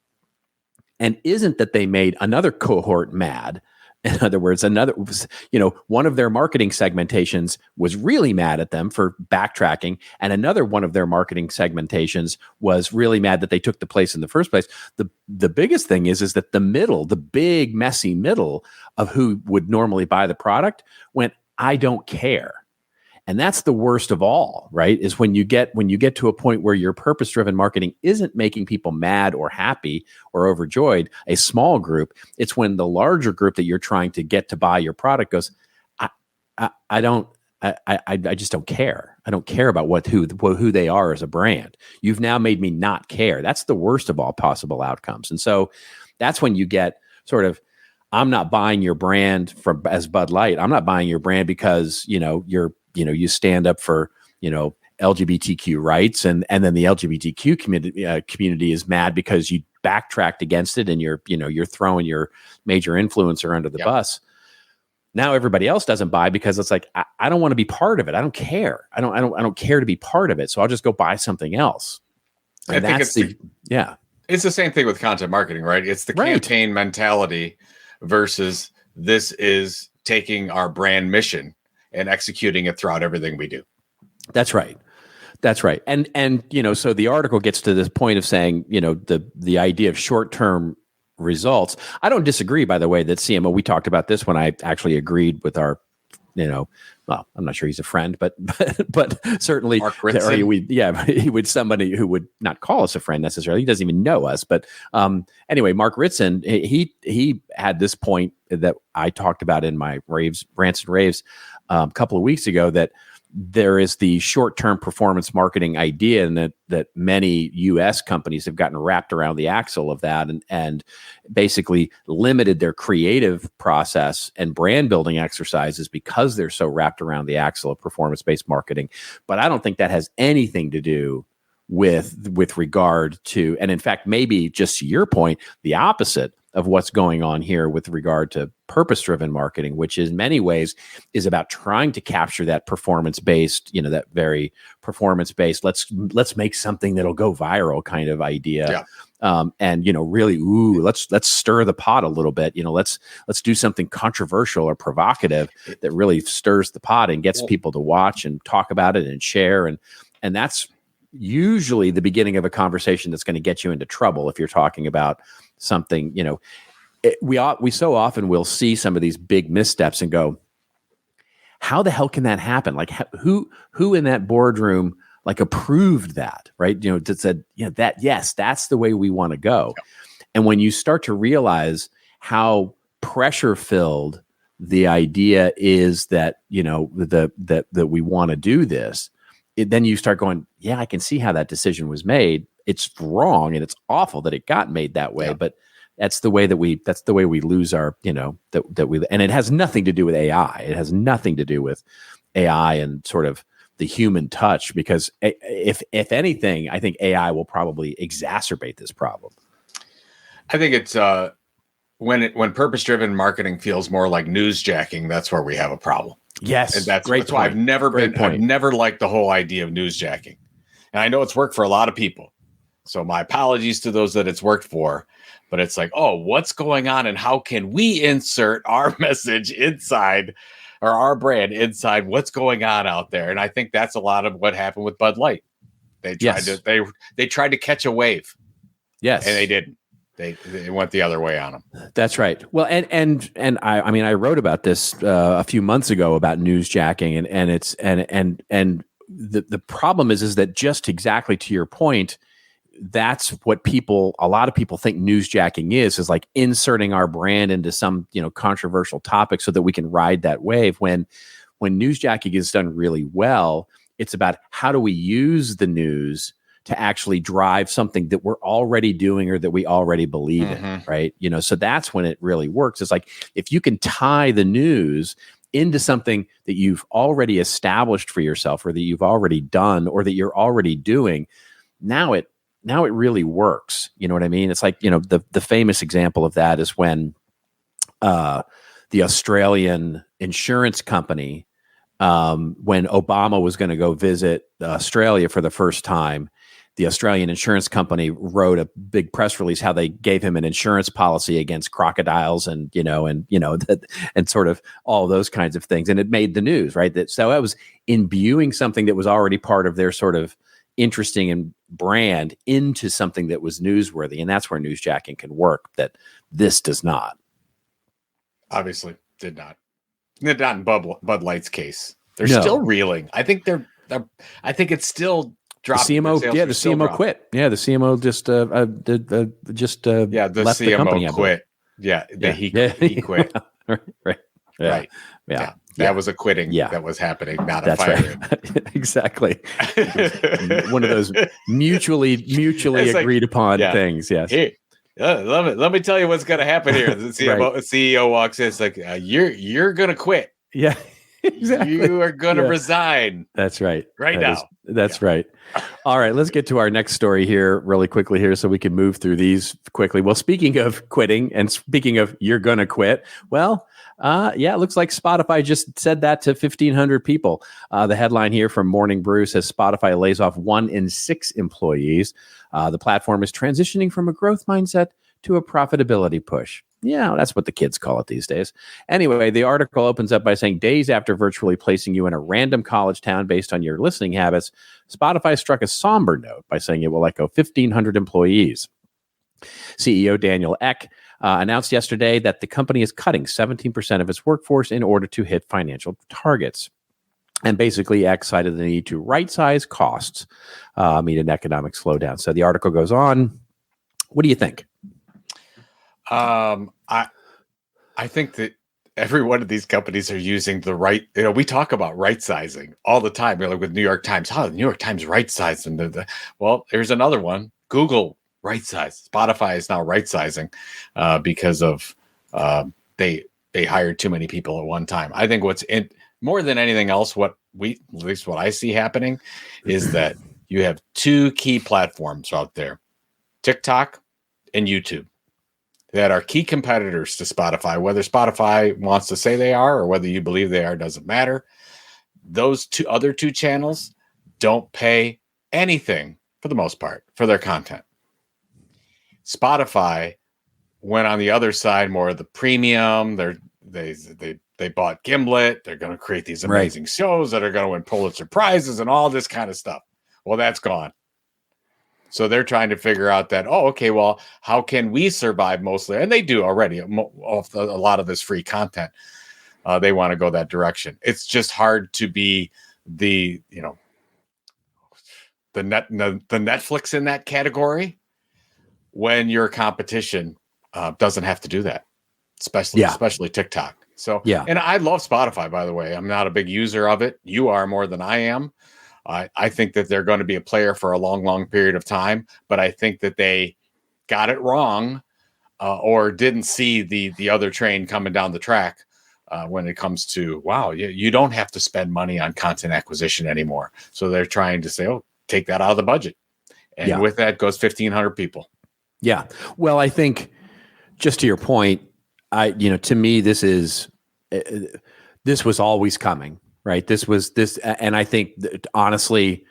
and isn't that they made another cohort mad. In other words, one of their marketing segmentations was really mad at them for backtracking, and another one of their marketing segmentations was really mad that they took the place in the first place. The biggest thing is that the middle, the big messy middle of who would normally buy the product went, I don't care. And that's the worst of all, right? Is when you get to a point where your purpose-driven marketing isn't making people mad or happy or overjoyed, a small group. It's when the larger group that you're trying to get to buy your product goes, I just don't care. I don't care about who they are as a brand. You've now made me not care. That's the worst of all possible outcomes. And so that's when you get sort of, I'm not buying your brand as Bud Light. I'm not buying your brand because you stand up for LGBTQ rights, and then the LGBTQ community is mad because you backtracked against it, and you're throwing your major influencer under the bus. Now everybody else doesn't buy because it's like, I don't want to be part of it. I don't care. I don't care to be part of it. So I'll just go buy something else. And it's the same thing with content marketing, right? It's the campaign mentality versus this is taking our brand mission and executing it throughout everything we do. That's right. And so the article gets to this point of saying, the idea of short-term results. I don't disagree, by the way, that CMO, we talked about this when I actually agreed with our, well, I'm not sure he's a friend, but certainly Mark Ritson. He would somebody who would not call us a friend necessarily. He doesn't even know us. But anyway, Mark Ritson, he had this point that I talked about in my rants and raves a couple of weeks ago, that there is the short-term performance marketing idea, and that many U.S. companies have gotten wrapped around the axle of that, and basically limited their creative process and brand building exercises because they're so wrapped around the axle of performance-based marketing. But I don't think that has anything to do with regard to, and in fact, maybe just to your point, the opposite of what's going on here with regard to purpose-driven marketing, which in many ways is about trying to capture that performance-based, that very performance-based, let's make something that'll go viral kind of idea. Yeah. And really, let's stir the pot a little bit. Let's do something controversial or provocative that really stirs the pot and gets people to watch and talk about it and share. And that's usually the beginning of a conversation that's going to get you into trouble if you're talking about something. We so often will see some of these big missteps and go, how the hell can that happen? Like who in that boardroom approved that, right? That said, that's the way we want to go. Yeah. And when you start to realize how pressure filled the idea is that, that we want to do this, then you start going, yeah, I can see how that decision was made. It's wrong and it's awful that it got made that way, but that's the way we lose our, and it has nothing to do with AI. It has nothing to do with AI and sort of the human touch, because if anything, I think AI will probably exacerbate this problem. I think it's when purpose-driven marketing feels more like newsjacking, that's where we have a problem. Yes, and that's why I've never liked the whole idea of newsjacking. And I know it's worked for a lot of people, so my apologies to those that it's worked for. But it's like, what's going on, and how can we insert our message inside, or our brand inside what's going on out there? And I think that's a lot of what happened with Bud Light. They tried to catch a wave. Yes, and they didn't. They went the other way on them. That's right. Well, and I wrote about this a few months ago about newsjacking, and the problem is that just exactly to your point, that's what a lot of people think newsjacking is like inserting our brand into some controversial topic so that we can ride that wave. When newsjacking is done really well, it's about how do we use the news to actually drive something that we're already doing or that we already believe in, right? So that's when it really works. It's like if you can tie the news into something that you've already established for yourself, or that you've already done, or that you're already doing, now it really works. You know what I mean? It's like, the famous example of that is when the Australian insurance company, when Obama was going to go visit Australia for the first time, the Australian insurance company wrote a big press release how they gave him an insurance policy against crocodiles and sort of all those kinds of things. And it made the news, right? So I was imbuing something that was already part of their sort of interesting and brand into something that was newsworthy. And that's where newsjacking can work, that this does not. Obviously did not. Not in Bud Light's case. They're still reeling. I think I think it's still dropped. The CMO, the CMO quit. Yeah, the CMO just the left CMO the company quit. He quit. Right. Yeah. That was a quitting that was happening, not a firing. Right. Exactly. One of those mutually agreed upon things. Yes. Here, let me tell you what's going to happen here. The CEO walks in. It's like you're going to quit. Yeah. Exactly. You are going to resign. That's right. Now. That's right. All right. Let's get to our next story here really quickly here so we can move through these quickly. Well, speaking of quitting and speaking of you're going to quit, well, it looks like Spotify just said that to 1,500 people. The headline here from Morning Brew says Spotify lays off 1 in 6 employees. The platform is transitioning from a growth mindset to a profitability push. Yeah, that's what the kids call it these days. Anyway, the article opens up by saying days after virtually placing you in a random college town based on your listening habits, Spotify struck a somber note by saying it will let go 1,500 employees. CEO Daniel Ek announced yesterday that the company is cutting 17% of its workforce in order to hit financial targets. And basically, Ek cited the need to right-size costs, meet an economic slowdown. So the article goes on. What do you think? I think that every one of these companies are using the right, we talk about right sizing all the time. Like with New York Times, the New York Times right sized them. Well, here's another one. Google right size. Spotify is now right sizing because of they hired too many people at one time. I think what's more than anything else, at least what I see happening is that you have 2 key platforms out there, TikTok and YouTube, that are key competitors to Spotify. Whether Spotify wants to say they are or whether you believe they are doesn't matter. Those other two channels don't pay anything for the most part for their content. Spotify went on the other side, more of the premium. They bought Gimlet. They're going to create these amazing shows that are going to win Pulitzer Prizes and all this kind of stuff. Well, that's gone. So they're trying to figure out that, how can we survive mostly? And they do already off a lot of this free content. They want to go that direction. It's just hard to be the Netflix in that category when your competition doesn't have to do that, especially TikTok. So, and I love Spotify, by the way. I'm not a big user of it. You are more than I am. I think that they're going to be a player for a long, long period of time, but I think that they got it wrong or didn't see the other train coming down the track when it comes to, you don't have to spend money on content acquisition anymore. So they're trying to say, take that out of the budget. And with that goes 1,500 people. Yeah. Well, I think just to your point, to me, this was always coming. Right. And I think that, honestly,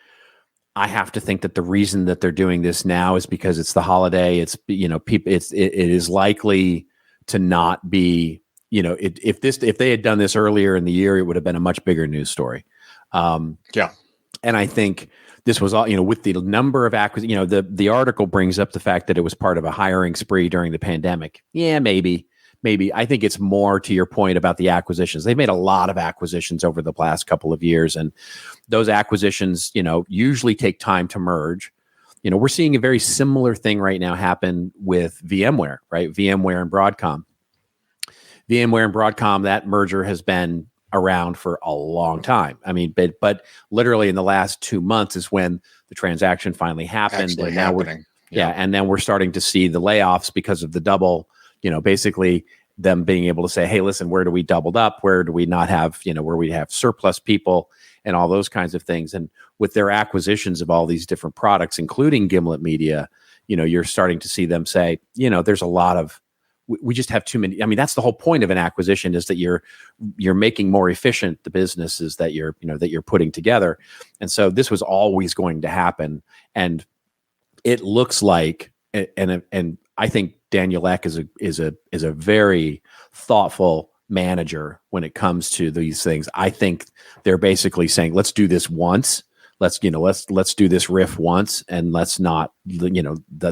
I have to think that the reason that they're doing this now is because it's the holiday. It's, people, it is likely to not be, if they had done this earlier in the year, it would have been a much bigger news story. And I think this was all, with the number of acquisitions, the article brings up the fact that it was part of a hiring spree during the pandemic. Yeah, maybe. I think it's more to your point about the acquisitions. They've made a lot of acquisitions over the last couple of years, and those acquisitions, usually take time to merge. We're seeing a very similar thing right now happen with VMware, right? VMware and Broadcom. That merger has been around for a long time. I mean, but literally in the last 2 months is when the transaction finally happened. And now and then we're starting to see the layoffs because of the double. Basically them being able to say, hey, listen, where do we doubled up? Where do we not have, where we have surplus people and all those kinds of things. And with their acquisitions of all these different products, including Gimlet Media, you're starting to see them say, there's a lot of we just have too many. I mean, that's the whole point of an acquisition, is that you're making more efficient the businesses that you're putting together. And so this was always going to happen. And it looks like, and I think Daniel Ek is a very thoughtful manager when it comes to these things. I think they're basically saying, let's do this once. Let's do this riff once, and let's not,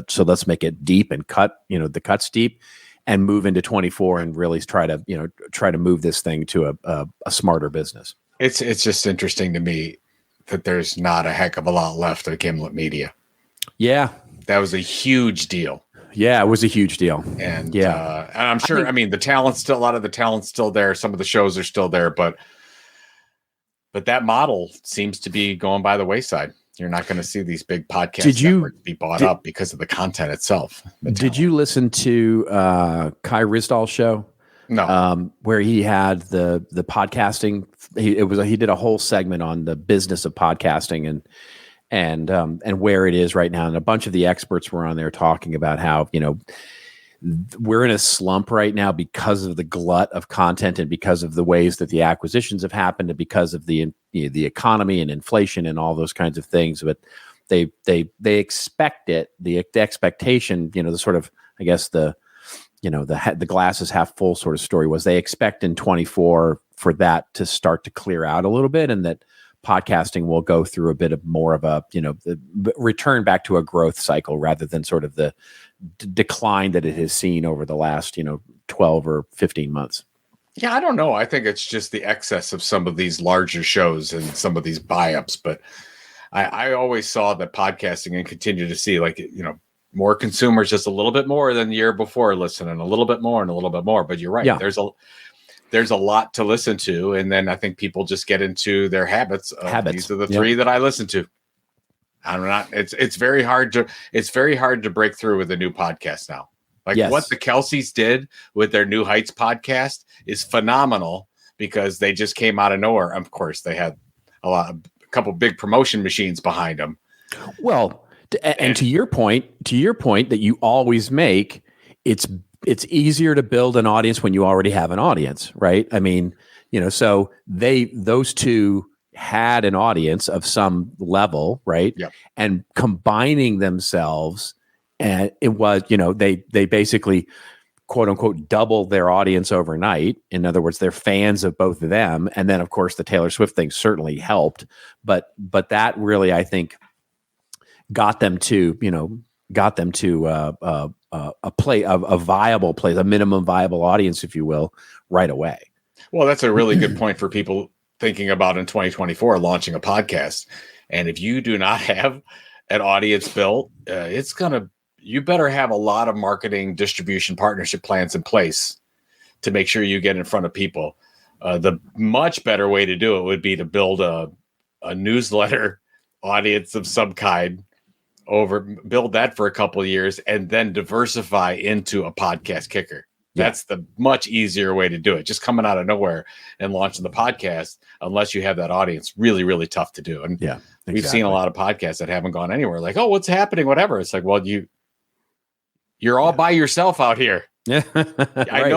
so let's make it deep and cut, the cuts deep, and move into 24 and really try to move this thing to a smarter business. It's just interesting to me that there's not a heck of a lot left of Gimlet Media. Yeah. That was a huge deal. Yeah, it was a huge deal. And and I'm sure, a lot of the talent's still there. Some of the shows are still there, but that model seems to be going by the wayside. You're not going to see these big podcast networks be bought up because of the content itself. Did you listen to Kai Risdal's show? No. Where he had the podcasting. He did a whole segment on the business of podcasting and where it is right now. And a bunch of the experts were on there talking about how, we're in a slump right now because of the glut of content and because of the ways that the acquisitions have happened and because of the economy and inflation and all those kinds of things. But they expect it, the expectation, the sort of, I guess the glass is half full sort of story was they expect in 24 for that to start to clear out a little bit, and that podcasting will go through a bit of more of a, the return back to a growth cycle rather than sort of the decline that it has seen over the last, 12 or 15 months. Yeah, I don't know. I think it's just the excess of some of these larger shows and some of these buy-ups. But I always saw that podcasting and continue to see more consumers, just a little bit more than the year before listening, a little bit more and a little bit more. But you're right. Yeah. There's a lot to listen to. And then I think people just get into their habits. These are the three that I listen to. It's very hard to break through with a new podcast now. What the Kelseys did with their New Heights podcast is phenomenal because they just came out of nowhere. Of course, they had a couple big promotion machines behind them. Well, and to your point that you always make, it's easier to build an audience when you already have an audience, right? I mean, so those two had an audience of some level, right? Yep. And combining themselves, and it was, they basically, quote unquote, double their audience overnight. In other words, they're fans of both of them. And then of course the Taylor Swift thing certainly helped, but that really, I think, got them to a viable place, a minimum viable audience, if you will, right away. Well, that's a really good point for people thinking about in 2024 launching a podcast. And if you do not have an audience built, you better have a lot of marketing, distribution, partnership plans in place to make sure you get in front of people. The much better way to do it would be to build a newsletter audience of some kind, build that for a couple of years, and then diversify into a podcast kicker. Yeah. That's the much easier way to do it. Just coming out of nowhere and launching the podcast, unless you have that audience, really, really tough to do. And we've seen a lot of podcasts that haven't gone anywhere. Like, oh, what's happening? Whatever. It's like, well, you're all by yourself out here. Yeah. I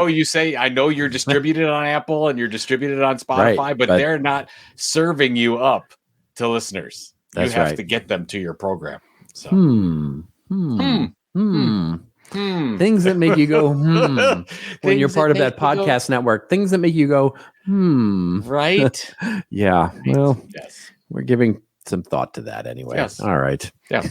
know you're distributed on Apple and you're distributed on Spotify, but they're not serving you up to listeners. You have to get them to your program. So. Things that make you go, when you're part of that podcast network, things that make you go, Right? Yeah. Well, we're giving some thought to that anyway. Yes. All right. Yeah.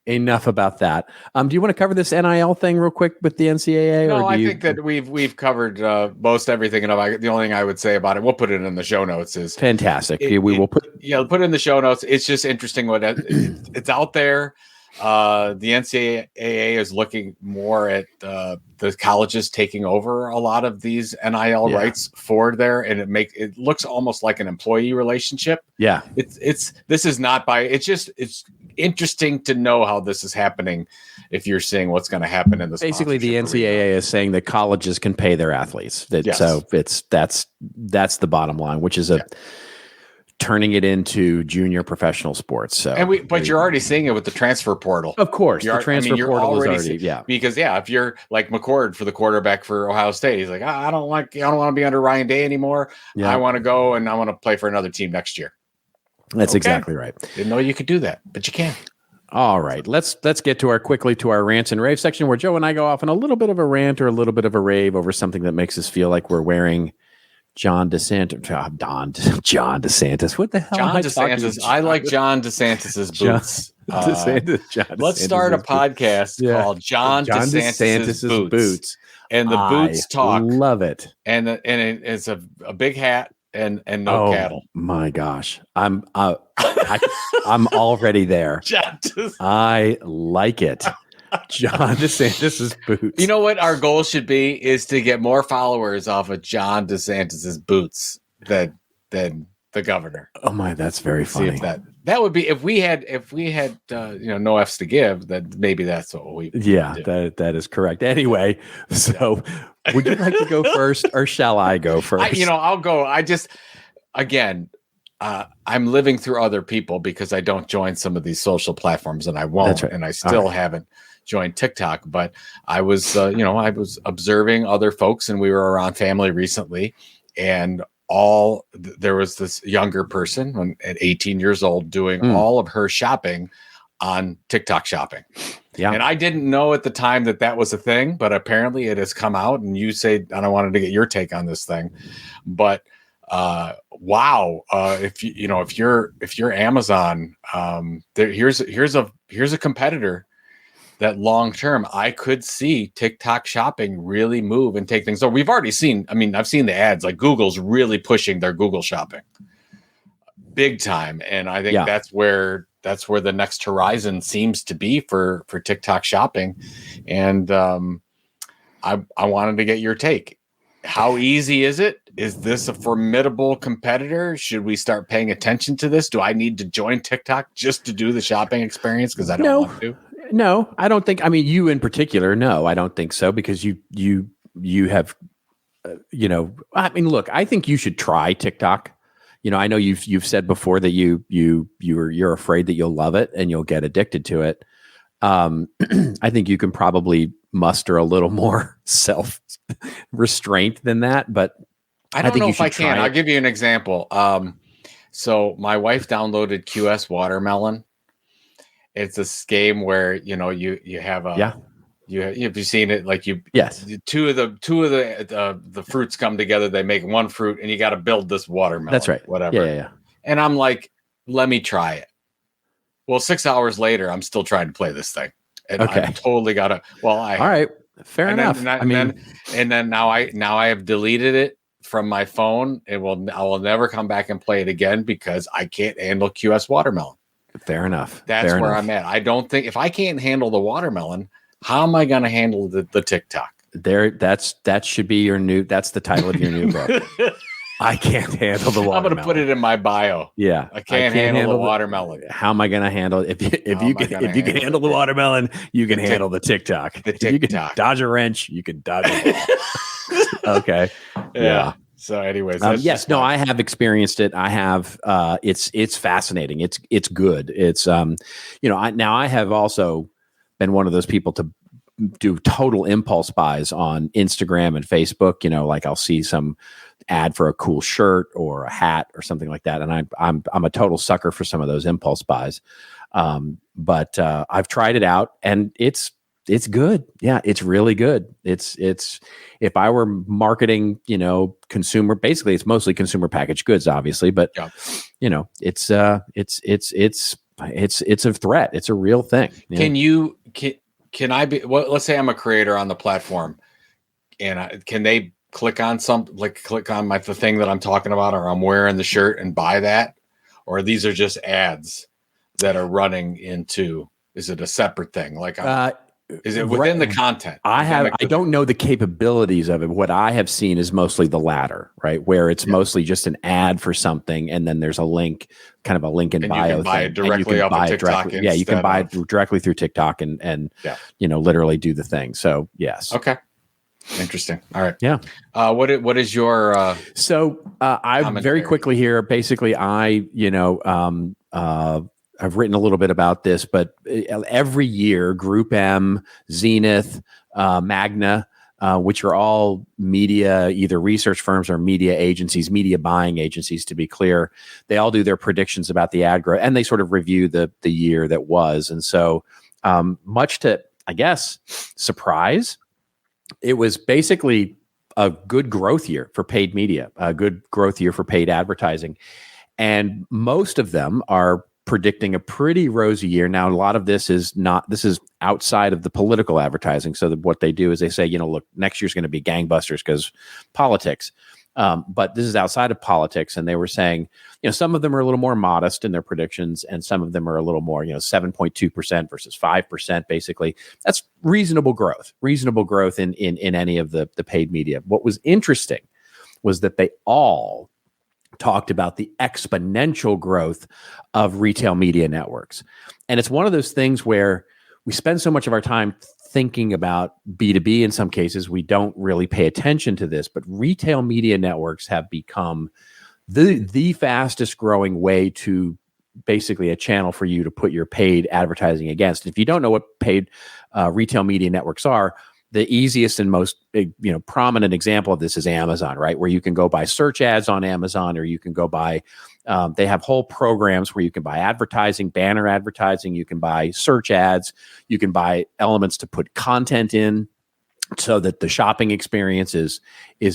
Enough about that. Do you want to cover this NIL thing real quick with the NCAA? No, I think that we've covered most everything. And the only thing I would say about it, we'll put it in the show notes. Is fantastic. We will put it in the show notes. It's just interesting it's out there. The NCAA is looking more at the colleges taking over a lot of these NIL rights for there, and it looks almost like an employee relationship. Yeah, it's interesting to know how this is happening. If you're seeing what's going to happen in this, basically the NCAA is saying that colleges can pay their athletes. So that's the bottom line, which is turning it into junior professional sports. So, but you're already seeing it with the transfer portal. Of course, the transfer portal is already, because if you're like McCord for the quarterback for Ohio State, he's like, I don't want to be under Ryan Day anymore. Yeah. I want to go and I want to play for another team next year. That's exactly right. Didn't know you could do that, but you can. All right, let's get to our rants and rave section, where Joe and I go off on a little bit of a rant or a little bit of a rave over something that makes us feel like we're wearing John DeSantis. John DeSantis. What the hell? John DeSantis. I like John DeSantis's boots. Let's start a podcast called John DeSantis's Boots. And the boots talk. Love it. And it's a big hat and no cattle. My gosh, I'm already there. I like it. John DeSantis's boots. You know what our goal should be is to get more followers off of John DeSantis's boots than the governor. Oh my, that's very funny. See if that would be if we had no F's to give, that maybe that's what we do. That is correct. Anyway, so would you like to go first or shall I go first? I'll go. I'm living through other people because I don't join some of these social platforms, and I won't. That's right. And I still haven't joined TikTok, but I was observing other folks, and we were around family recently, and there was this younger person at 18 years old doing all of her shopping on TikTok shopping. Yeah. And I didn't know at the time that was a thing, but apparently it has come out, and you say, and I wanted to get your take on this thing, but wow. If you're Amazon, here's a competitor that long term I could see TikTok shopping really move and take things. So we've already seen, I've seen the ads, like Google's really pushing their Google shopping big time. And I think that's where the next horizon seems to be for TikTok shopping. And I wanted to get your take. How easy is it? Is this a formidable competitor? Should we start paying attention to this? Do I need to join TikTok just to do the shopping experience because I don't want to? No, I don't think. You in particular, no, I don't think so, because you have, look, I think you should try TikTok. I know you've said before that you're afraid that you'll love it and you'll get addicted to it. I think you can probably muster a little more self restraint than that, but I don't know if I can. I'll give you an example. So my wife downloaded QS Watermelon. It's this game where you have a have you seen it? Like two of the fruits come together, they make one fruit, and you got to build this watermelon. That's right. Whatever. Yeah. And I'm like, let me try it. Well, 6 hours later, I'm still trying to play this thing. And I totally got to. Well, all right, fair enough. And then now I have deleted it from my phone. I will never come back and play it again because I can't handle QS Watermelon. Fair enough. That's where I'm at. I don't think if I can't handle the watermelon, how am I going to handle the TikTok? That should be that's the title of your new book. I can't handle the watermelon. I'm going to put it in my bio. Yeah. I can't handle the watermelon. How am I going to handle it? If you can handle the watermelon, you can handle the TikTok. If you can dodge a wrench, you can dodge a ball. Okay. Yeah. So anyways, I have experienced it. I have, it's fascinating. It's good. It's, I have also been one of those people to do total impulse buys on Instagram and Facebook. Like I'll see some ad for a cool shirt or a hat or something like that. And I'm a total sucker for some of those impulse buys. But I've tried it out and it's good. Yeah, it's really good. It's if I were marketing, consumer, basically it's mostly consumer packaged goods, obviously, but it's a threat. It's a real thing. Can I be, let's say I'm a creator on the platform and can they click on the thing that I'm talking about, or I'm wearing the shirt and buy that? Or these are just ads that are running into, is it a separate thing? Is it within the content? I don't know the capabilities of it. What I have seen is mostly the latter, right? Where it's mostly just an ad for something, and then there's a link, kind of a link in bio. You can buy it directly off of TikTok. You can buy it directly through TikTok and literally do the thing. So yes. Okay. Interesting. All right. Yeah. What is your I very quickly here. Basically, I've written a little bit about this, but every year, Group M, Zenith, Magna, which are all media, either research firms or media agencies, media buying agencies, to be clear, they all do their predictions about the ad growth, and they sort of review the year that was. And so, much to, I guess, surprise, it was basically a good growth year for paid media, a good growth year for paid advertising. And most of them are predicting a pretty rosy year. Now, a lot of this is outside of the political advertising. So what they do is they say, look, next year's going to be gangbusters because politics. But this is outside of politics. And they were saying, some of them are a little more modest in their predictions, and some of them are a little more, 7.2% versus 5%, basically. That's reasonable growth in any of the paid media. What was interesting was that they all talked about the exponential growth of retail media networks. And it's one of those things where we spend so much of our time thinking about B2B. In some cases, we don't really pay attention to this, but retail media networks have become the fastest growing way to basically a channel for you to put your paid advertising against. If you don't know what paid retail media networks are, the easiest and most prominent example of this is Amazon, right? Where you can go buy search ads on Amazon, or you can go buy, they have whole programs where you can buy advertising, banner advertising, you can buy search ads, you can buy elements to put content in so that the shopping experience is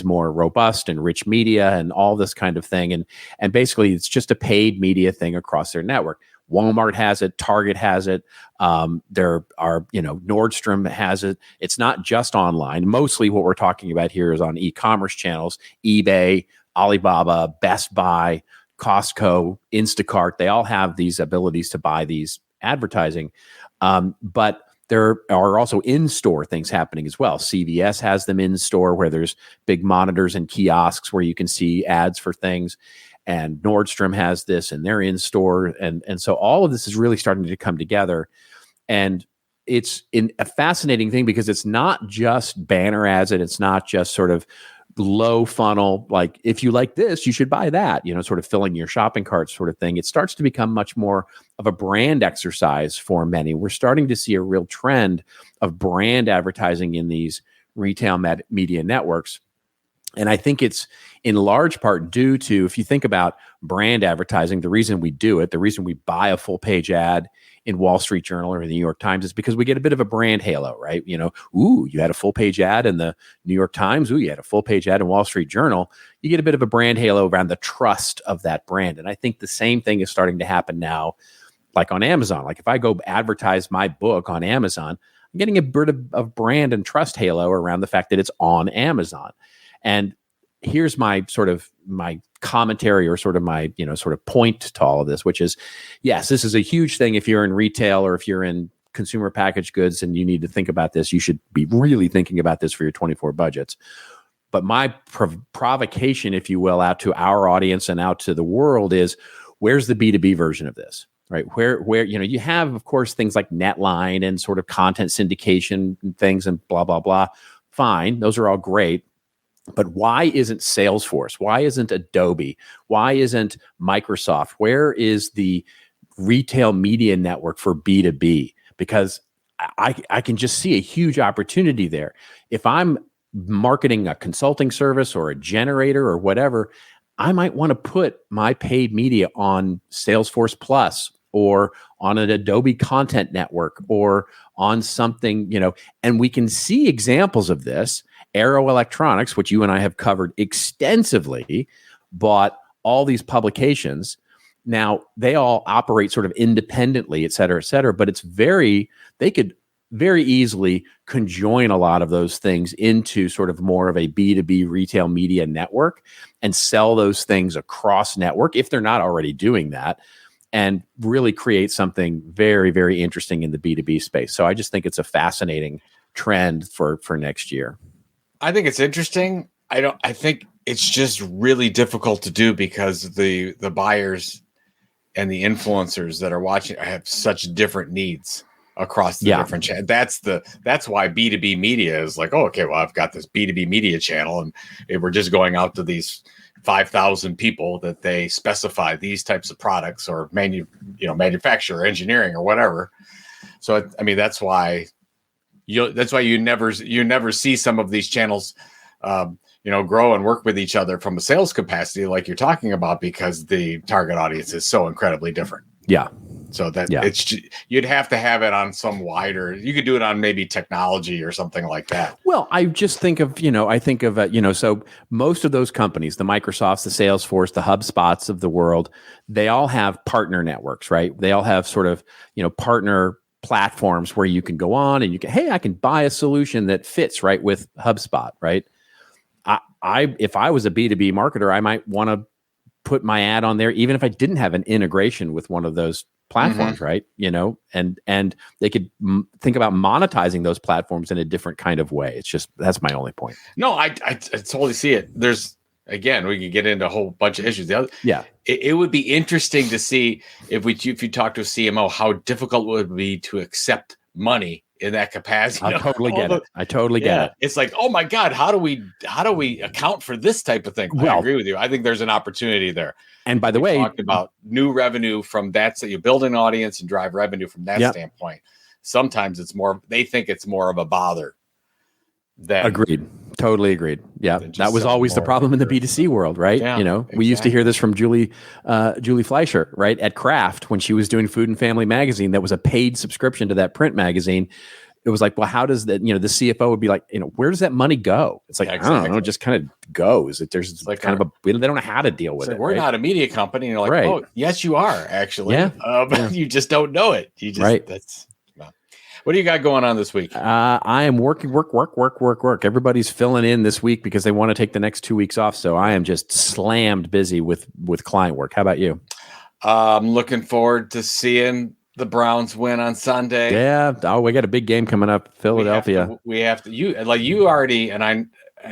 more robust and rich media and all this kind of thing. And basically it's just a paid media thing across their network. Walmart has it. Target has it. There are, Nordstrom has it. It's not just online. Mostly what we're talking about here is on e-commerce channels, eBay, Alibaba, Best Buy, Costco, Instacart. They all have these abilities to buy these advertising. But there are also in-store things happening as well. CVS has them in-store where there's big monitors and kiosks where you can see ads for things. And Nordstrom has this, and they're in store. And so all of this is really starting to come together. And it's a fascinating thing because it's not just banner ads, and it's not just sort of low funnel, like, if you like this, you should buy that, sort of filling your shopping cart sort of thing. It starts to become much more of a brand exercise for many. We're starting to see a real trend of brand advertising in these retail media networks. And I think it's in large part due to, if you think about brand advertising, the reason we do it, the reason we buy a full page ad in Wall Street Journal or the New York Times is because we get a bit of a brand halo, right? Ooh, you had a full page ad in the New York Times. Ooh, you had a full page ad in Wall Street Journal. You get a bit of a brand halo around the trust of that brand. And I think the same thing is starting to happen now, like on Amazon. Like if I go advertise my book on Amazon, I'm getting a bit of brand and trust halo around the fact that it's on Amazon. And here's my commentary, or sort of my, sort of point to all of this, which is, yes, this is a huge thing. If you're in retail or if you're in consumer packaged goods and you need to think about this, you should be really thinking about this for your 24 budgets. But my provocation, if you will, out to our audience and out to the world is, where's the B2B version of this? Right? Where you have, of course, things like Netline and sort of content syndication and things and blah, blah, blah. Fine. Those are all great. But why isn't Salesforce? Why isn't Adobe? Why isn't Microsoft? Where is the retail media network for B2B? Because I can just see a huge opportunity there. If I'm marketing a consulting service or a generator or whatever, I might want to put my paid media on Salesforce Plus or on an Adobe Content Network or on something, and we can see examples of this. Arrow Electronics, which you and I have covered extensively, bought all these publications. Now, they all operate sort of independently, et cetera, but they could very easily conjoin a lot of those things into sort of more of a B2B retail media network and sell those things across network if they're not already doing that, and really create something very, very interesting in the B2B space. So I just think it's a fascinating trend for next year. I think it's interesting. I think it's just really difficult to do because the buyers and the influencers that are watching have such different needs. across the different channels. That's why B2B media is like, oh, okay, well, I've got this B2B media channel, and we're just going out to these 5,000 people that they specify these types of products or manufacture, engineering, or whatever. So I mean, that's why you never see some of these channels grow and work with each other from a sales capacity like you're talking about, because the target audience is so incredibly different. Yeah. So you'd have to have it on some wider, you could do it on maybe technology or something like that. Well, I just think of, so most of those companies, the Microsofts, the Salesforce, the HubSpots of the world, they all have partner networks, right? They all have sort of, partner platforms where you can go on and I can buy a solution that fits right with HubSpot, right? If I was a B2B marketer, I might want to put my ad on there, even if I didn't have an integration with one of those platforms, right? And they could think about monetizing those platforms in a different kind of way. It's just, that's my only point. No, I totally see it. There's, again, we could get into a whole bunch of issues. It would be interesting to see if you talk to a CMO, how difficult it would be to accept money in that capacity. I totally get it. I totally get it. It's like, oh my God, how do we account for this type of thing? Well, I agree with you. I think there's an opportunity there. And by the way, talked about new revenue from that, so you build an audience and drive revenue from that standpoint. Sometimes they think it's more of a bother. Agreed. Totally agreed. Yeah. That was always the problem in the B2C world, right? Yeah, we used to hear this from Julie Fleischer, right? At Kraft, when she was doing Food and Family magazine, that was a paid subscription to that print magazine. It was like, well, how does that, the CFO would be like, where does that money go? It's like, I don't know, it just kind of goes. There's like kind of they don't know how to deal with it. We're not a media company. And you're like, oh, yes, you are actually. But you just don't know it. You just, what do you got going on this week? I am working, work. Everybody's filling in this week because they want to take the next 2 weeks off. So I am just slammed busy with client work. How about you? I'm looking forward to seeing the Browns win on Sunday. Yeah. Oh, we got a big game coming up, Philadelphia. We have to you already, and I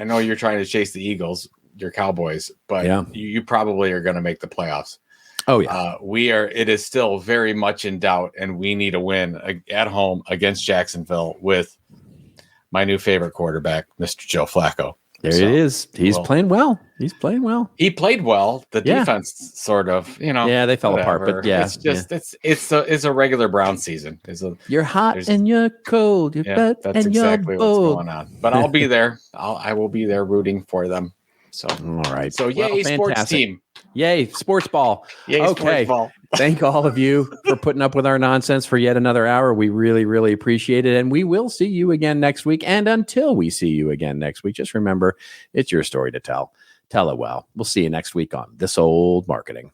know you're trying to chase the Eagles, your Cowboys, but you probably are going to make the playoffs. Oh yeah, it is still very much in doubt, and we need a win at home against Jacksonville with my new favorite quarterback, Mr. Joe Flacco. It is. He's playing well. He played well. The defense sort of, they fell apart, but it's just it's a regular Brown season. You're hot and you're cold. You're bad that's and exactly you're bold. what's going on. But I'll be there. I will be there rooting for them. So all right. So yay, sports team. Yay, sports ball. Yay, okay. Sports ball. Thank all of you for putting up with our nonsense for yet another hour. We really, really appreciate it. And we will see you again next week. And until we see you again next week, just remember, it's your story to tell. Tell it well. We'll see you next week on This Old Marketing.